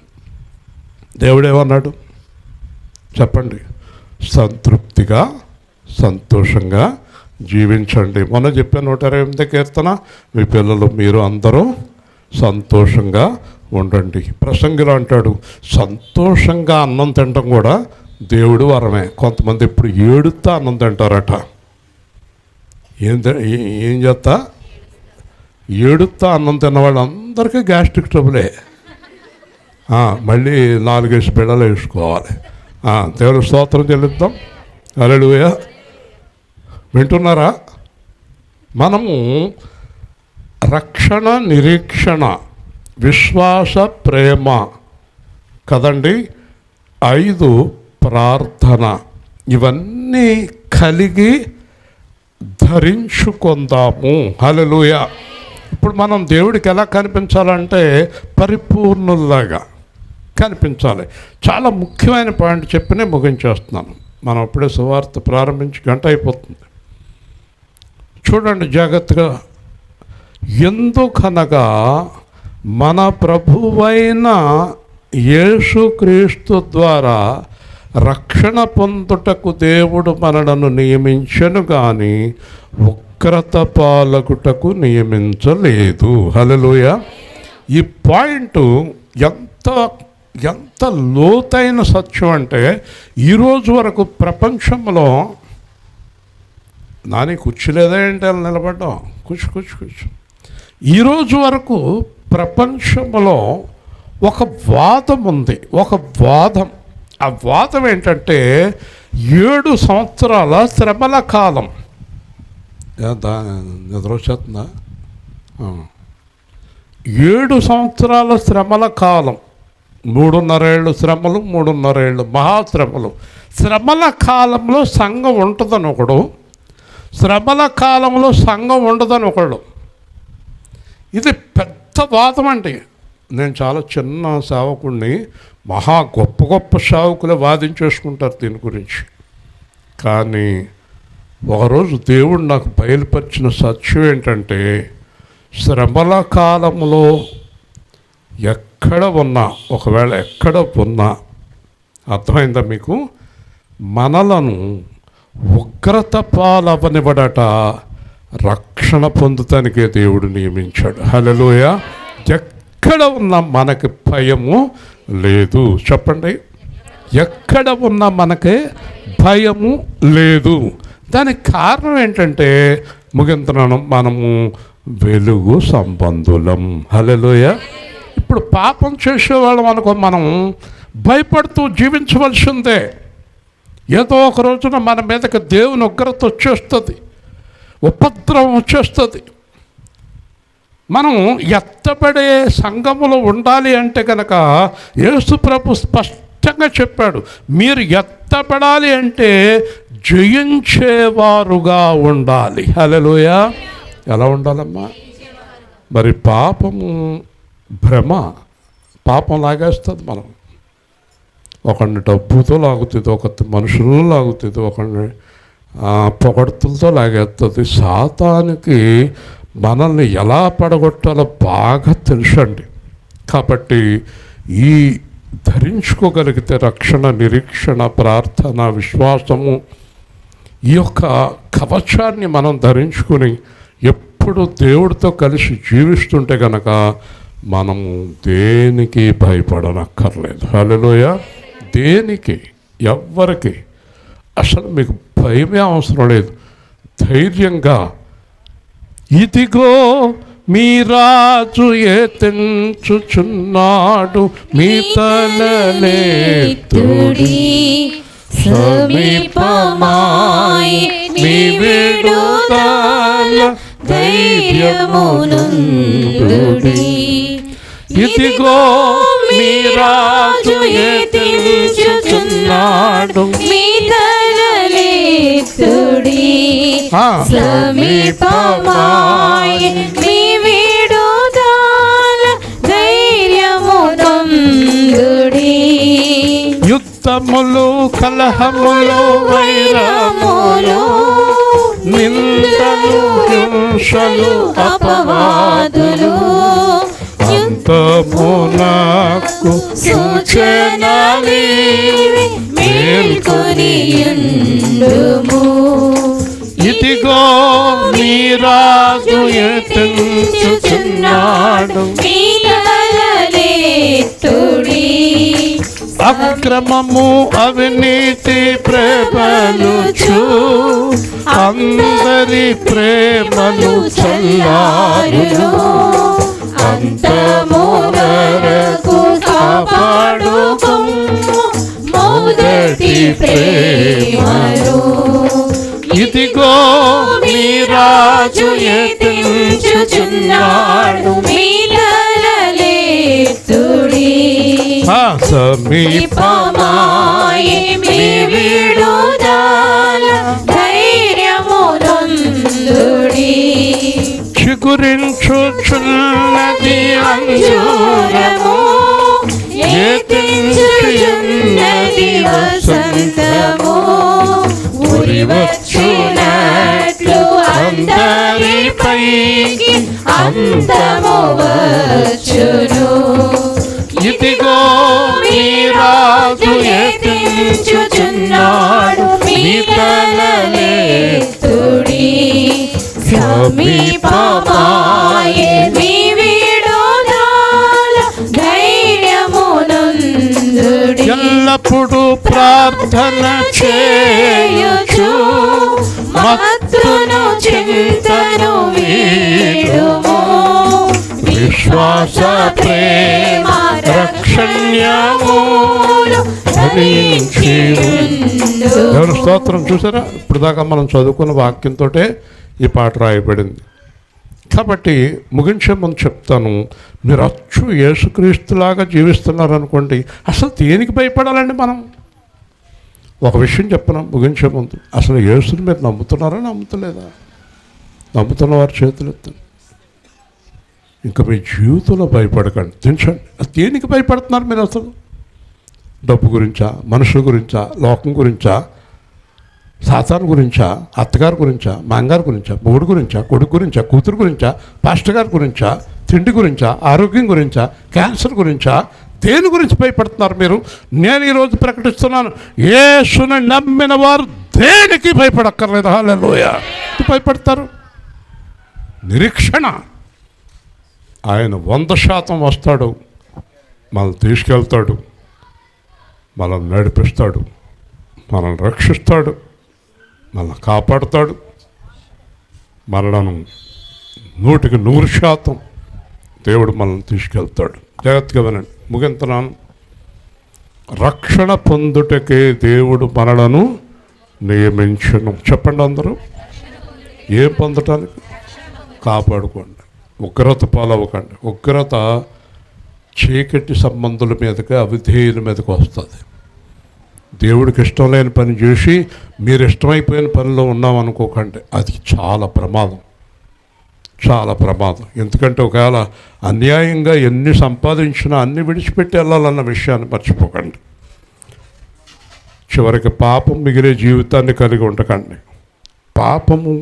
దేవుడేమన్నాడు చెప్పండి, సంతృప్తిగా సంతోషంగా జీవించండి. మొన్న చెప్పాను 128 కీర్తన, మీ పిల్లలు మీరు అందరూ సంతోషంగా ఉండండి. ప్రసంగిలో అంటాడు, సంతోషంగా అన్నం తినడం కూడా దేవుడు వరమే. కొంతమంది ఇప్పుడు ఏడుతా అన్నం తింటారట. ఏం చేస్తా? ఏడుతా అన్నం తిన్న వాళ్ళందరికీ గ్యాస్ట్రిక్ ట్రబులే. మళ్ళీ 4 బిళ్ళలు వేసుకోవాలి. దేవుని స్తోత్రం చెల్లిద్దాం. హల్లెలూయా. వింటున్నారా? మనము రక్షణ, నిరీక్షణ, విశ్వాస, ప్రేమ కదండి, 5 ప్రార్థన, ఇవన్నీ కలిగి ధరించుకుందాము. హల్లెలూయా. ఇప్పుడు మనం దేవుడికి ఎలా కనిపించాలంటే పరిపూర్ణుల్లాగా కనిపించాలి. చాలా ముఖ్యమైన పాయింట్ చెప్పినే ముగించేస్తున్నాను. మనం అప్పుడే సువార్త ప్రారంభించి గంట అయిపోతుంది. చూడండి జాగ్రత్తగా. ఎందుకనగా మన ప్రభువైన యేసుక్రీస్తు ద్వారా రక్షణ పొందుటకు దేవుడు మనలను నియమించెను కానీ ఉగ్రత పాలకుటకు నియమించలేదు. హల్లెలూయా. ఈ పాయింట్ ఎంత లోతైన సత్యం అంటే, ఈరోజు వరకు ప్రపంచంలో నాని కుర్చీలేదా ఏంటి అని నిలబడ్డాం, కూర్చు. ఈరోజు వరకు ప్రపంచంలో ఒక వాదం ఉంది. ఒక వాదం. ఆ వాదం ఏంటంటే 7 సంవత్సరాల శ్రమల కాలం. నిద్ర వచ్చేస్తుందా? 7 సంవత్సరాల శ్రమల కాలం, 3.5 ఏళ్ళు శ్రమలు, 3.5 ఏళ్ళు మహాశ్రమలు. శ్రమల కాలంలో సంఘం ఉంటుందని ఒకడు, శ్రమల కాలంలో సంఘం ఉండదని ఒకడు. ఇది పెద్ద వాదం అండి. నేను చాలా చిన్న సేవకుడిని, మహా గొప్ప సేవకులే వాదించేసుకుంటారు దీని గురించి. కానీ ఒకరోజు దేవుడు నాకు బయలుపరిచిన సత్యం ఏంటంటే, శ్రమల కాలంలో ఎక్కడ ఉన్నా, ఒకవేళ ఎక్కడ ఉన్నా, అర్థమైందా మీకు, మనలను ఉగ్రత పాలవనివ్వడట, రక్షణ పొందుతానికే దేవుడు నియమించాడు. హల్లెలూయా. ఎక్కడ ఉన్నా మనకి భయము లేదు. చెప్పండి, ఎక్కడ ఉన్నా మనకి భయము లేదు. దానికి కారణం ఏంటంటే, ముగింతనం, మనము వెలుగు సంబంధులం. హల్లెలూయా. ఇప్పుడు పాపం చేసేవాళ్ళం అనుకో, మనం భయపడుతూ జీవించవలసిందే. ఏదో ఒక రోజున మన మీదకి దేవుని ఉగ్రత వచ్చేస్తుంది, ఉపద్రవం వచ్చేస్తుంది. మనం ఎత్తబడే సంఘములో ఉండాలి అంటే కనుక యేసు ప్రభు స్పష్టంగా చెప్పాడు, మీరు ఎత్తబడాలి అంటే జయించేవారుగా ఉండాలి. హల్లెలూయా. ఎలా ఉండాలమ్మా? మరి పాపము భ్రమ, పాపం లాగేస్తుంది మనం. ఒకడిని డబ్బుతో లాగుతుంది, ఒక మనుషులను లాగుతుంది, ఒకడిని పొగడ్తలతో లాగేస్తుంది. సాతానికి మనల్ని ఎలా పడగొట్టాలో బాగా తెలుసండి. కాబట్టి ఈ ధరించుకోగలిగితే రక్షణ, నిరీక్షణ, ప్రార్థన, విశ్వాసము, ఈ యొక్క కవచాన్ని మనం ధరించుకుని ఎప్పుడు దేవుడితో కలిసి జీవిస్తుంటే కనుక మనము దేనికి భయపడనక్కర్లేదు. హల్లెలూయా. దేనికి, ఎవ్వరికి అసలు మీకు భయమే అవసరం లేదు. ధైర్యంగా ఇదిగో మీ రాజు తెంచుచున్నాడు, మీ తలలెత్తుడి, సమీపమాయె మీ విడుదల, ధైర్యమునందుడి. ఇదిగో మీ రాజు తెంచుచున్నాడు, మీ తలలెత్తుడి, సమీపమాయె మీ విడుదల, ధైర్యమునందుడి. యుద్ధములు, కలహములు, వైరములు, నిందలు, హింసలు, అపవాదులు, అంతమునకు సూచనలివి, మేల్కొనియుండుము. ఇదిగో మీ రాజు తెంచుచున్నాడు, మీ తలలెత్తుడి, అక్రమము, అవినీతి ప్రబలుచు అందరి ప్రేమలు చల్లారును, అంతము వరకు కాపాడుకొమ్ము మొదటి ప్రేమను. ఇదిగో మీ రాజు తెంచుచున్నాడు, మీ తలలెత్తుడి, సమీపమాయె మీ విడుదల, ధైర్యమునందుడి. చిగురించుచున్నది అంజూరము, ఏతించుచున్నది వసంతము, ఉరివచ్చునట్లు అందరిపైకి అంతము వచ్చును. ఇదిగో మీ రాజు తెంచుచున్నాడు, మీ తలలెత్తుడి, సమీపమాయె మీ విడుదల, ధైర్యమునందుడి. ఎల్లప్పుడూ ప్రార్థన చేయొచ్చు, మత్తును చింతను వీడుము, విశ్వాస, ప్రేమ, రక్షణ్యములు ధరించి. దేవుని స్తోత్రం. చూసారా, ఇప్పుడు దాకా మనం చదువుకున్న వాక్యంతో ఈ పాట రాయబడింది. కాబట్టి ముగించే ముందు చెప్తాను, మీరు అచ్చు యేసుక్రీస్తులాగా జీవిస్తున్నారనుకోండి, అసలు దేనికి భయపడాలండి మనం? ఒక విషయం చెప్పను ముగించే ముందు, అసలు యేసుని మీరు నమ్ముతున్నారా, నమ్ముతలేదా? నమ్ముతున్న వారి చేతులు ఎత్తండి. ఇంకా మీ జీవితంలో భయపడకండి, తెలుసండి. దేనికి భయపడుతున్నారు మీరు అసలు? డబ్బు గురించా, మనుషుల గురించా, లోకం గురించా, సాతాను గురించా, అత్తగారి గురించా, మాంగారి గురించా, మొగుడు గురించా, కొడుకు గురించా, కూతురు గురించా, పాస్టర్ గారి గురించా, తిండి గురించా, ఆరోగ్యం గురించా, క్యాన్సర్ గురించా, దేని గురించి భయపడుతున్నారు మీరు? నేను ఈరోజు ప్రకటిస్తున్నాను, యేసుని నమ్మిన వారు దేనికి భయపడక్కర్లేదు. హల్లెలూయా. భయపడతారు. నిరీక్షణ, ఆయన 100% వస్తాడు, మనల్ని తీసుకెళ్తాడు, మనల్ని నడిపిస్తాడు, మనల్ని రక్షిస్తాడు, మనల్ని కాపాడుతాడు, మనలను 100% దేవుడు మనల్ని తీసుకెళ్తాడు. జాగ్రత్తగా వినండి, ముగింతున్నాను. రక్షణ పొందుటకే దేవుడు మనలను నియమించును. చెప్పండి అందరూ. ఏం పొందటానికి? కాపాడుకోండి, ఉగ్రత పాలవ్వకండి. ఉగ్రత చీకటి సంబంధుల మీదకి, అవిధేయుల మీదకి వస్తుంది. దేవుడికి ఇష్టం లేని పని చేసి మీరు ఇష్టమైపోయిన పనిలో ఉన్నాం అనుకోకండి, అది చాలా ప్రమాదం. చాలా ప్రమాదం. ఎందుకంటే ఒకవేళ అన్యాయంగా ఎన్ని సంపాదించినా అన్ని విడిచిపెట్టి వెళ్ళాలన్న విషయాన్ని మర్చిపోకండి. చివరికి పాపం మిగిలే జీవితాన్ని కలిగి ఉండకండి. పాపము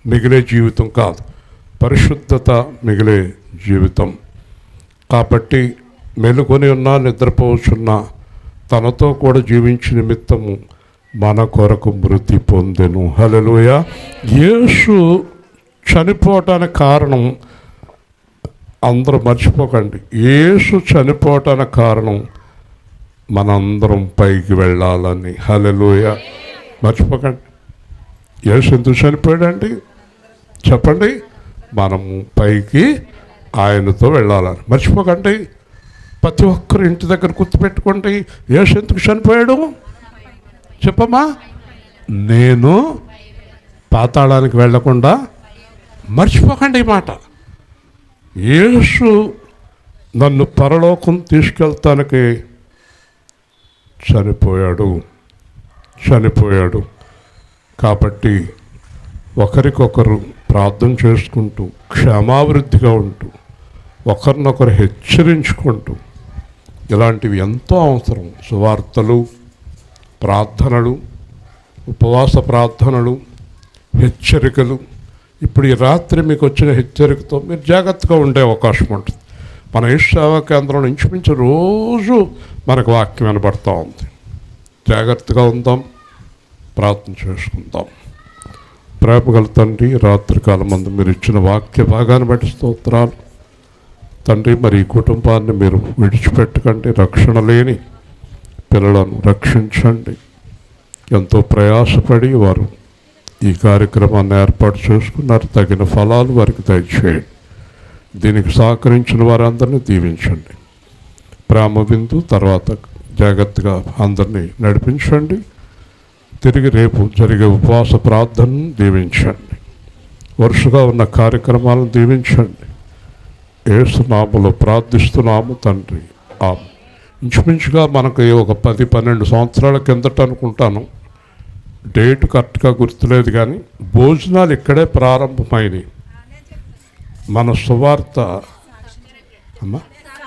మిగిలే జీవితం కాదు, పరిశుద్ధత మిగిలే జీవితం. కాబట్టి మెలుకొని ఉన్నా నిద్రపోవచ్చున్నా తనతో కూడా జీవించిన నిమిత్తము మన కొరకు మృతి పొందెను. హల్లెలూయా. యేసు చనిపోవటానికి కారణం అందరూ మర్చిపోకండి. యేసు చనిపోవటానికి కారణం మనందరం పైకి వెళ్ళాలని. హల్లెలూయా. మర్చిపోకండి. యేసు ఎందుకు చనిపోయాడండి చెప్పండి? మనము పైకి ఆయనతో వెళ్ళాలని. మర్చిపోకండి. ప్రతి ఒక్కరు ఇంటి దగ్గర గుర్తుపెట్టుకోండి. యేసు ఎందుకు చనిపోయాడు చెప్పమ్మా? నేను పాతాళానికి వెళ్ళకుండా. మర్చిపోకండి ఈ మాట. యేసు నన్ను పరలోకం తీసుకెళ్తానికి చనిపోయాడు. కాబట్టి ఒకరికొకరు ప్రార్థన చేసుకుంటూ క్షమాభివృద్ధిగా ఉంటూ ఒకరినొకరు హెచ్చరించుకుంటూ ఇలాంటివి ఎంతో అవసరం. సువార్తలు, ప్రార్థనలు, ఉపవాస ప్రార్థనలు, హెచ్చరికలు. ఇప్పుడు ఈ రాత్రి మీకు వచ్చిన హెచ్చరికతో మీరు జాగ్రత్తగా ఉండే అవకాశం ఉంటుంది. మన సేవా కేంద్రం ఇంచుమించు రోజు మనకు వాక్యం వినబడుతూ ఉంది. జాగ్రత్తగా ఉందాం, ప్రార్థన చేసుకుందాం. ప్రేమగల తండ్రి, రాత్రికాలం మందు మీరు ఇచ్చిన వాక్య భాగాన్ని బట్టి స్తోత్రాలు తండ్రి. మరి ఈ కుటుంబాన్ని మీరు విడిచిపెట్టకండి. రక్షణ లేని పిల్లలను రక్షించండి. ఎంతో ప్రయాసపడి వారు ఈ కార్యక్రమాన్ని ఏర్పాటు చేసుకున్నారు. తగిన ఫలాలు వారికి దయచేయండి. దీనికి సహకరించిన వారందరినీ దీవించండి. ప్రేమ విందు తర్వాత జాగ్రత్తగా అందరినీ నడిపించండి. తిరిగి రేపు జరిగే ఉపవాస ప్రార్థనను దీవించండి. వరుసగా ఉన్న కార్యక్రమాలను దీవించండి. యేసు నామములో ప్రార్థిస్తున్నాము తండ్రి. ఇంచుమించుగా మనకు ఒక 10-12 సంవత్సరాల కిందట అనుకుంటాను, డేట్ కరెక్ట్గా గుర్తులేదు, కానీ భోజనాలు ఇక్కడే ప్రారంభమైనవి. మన సువార్త అమ్మా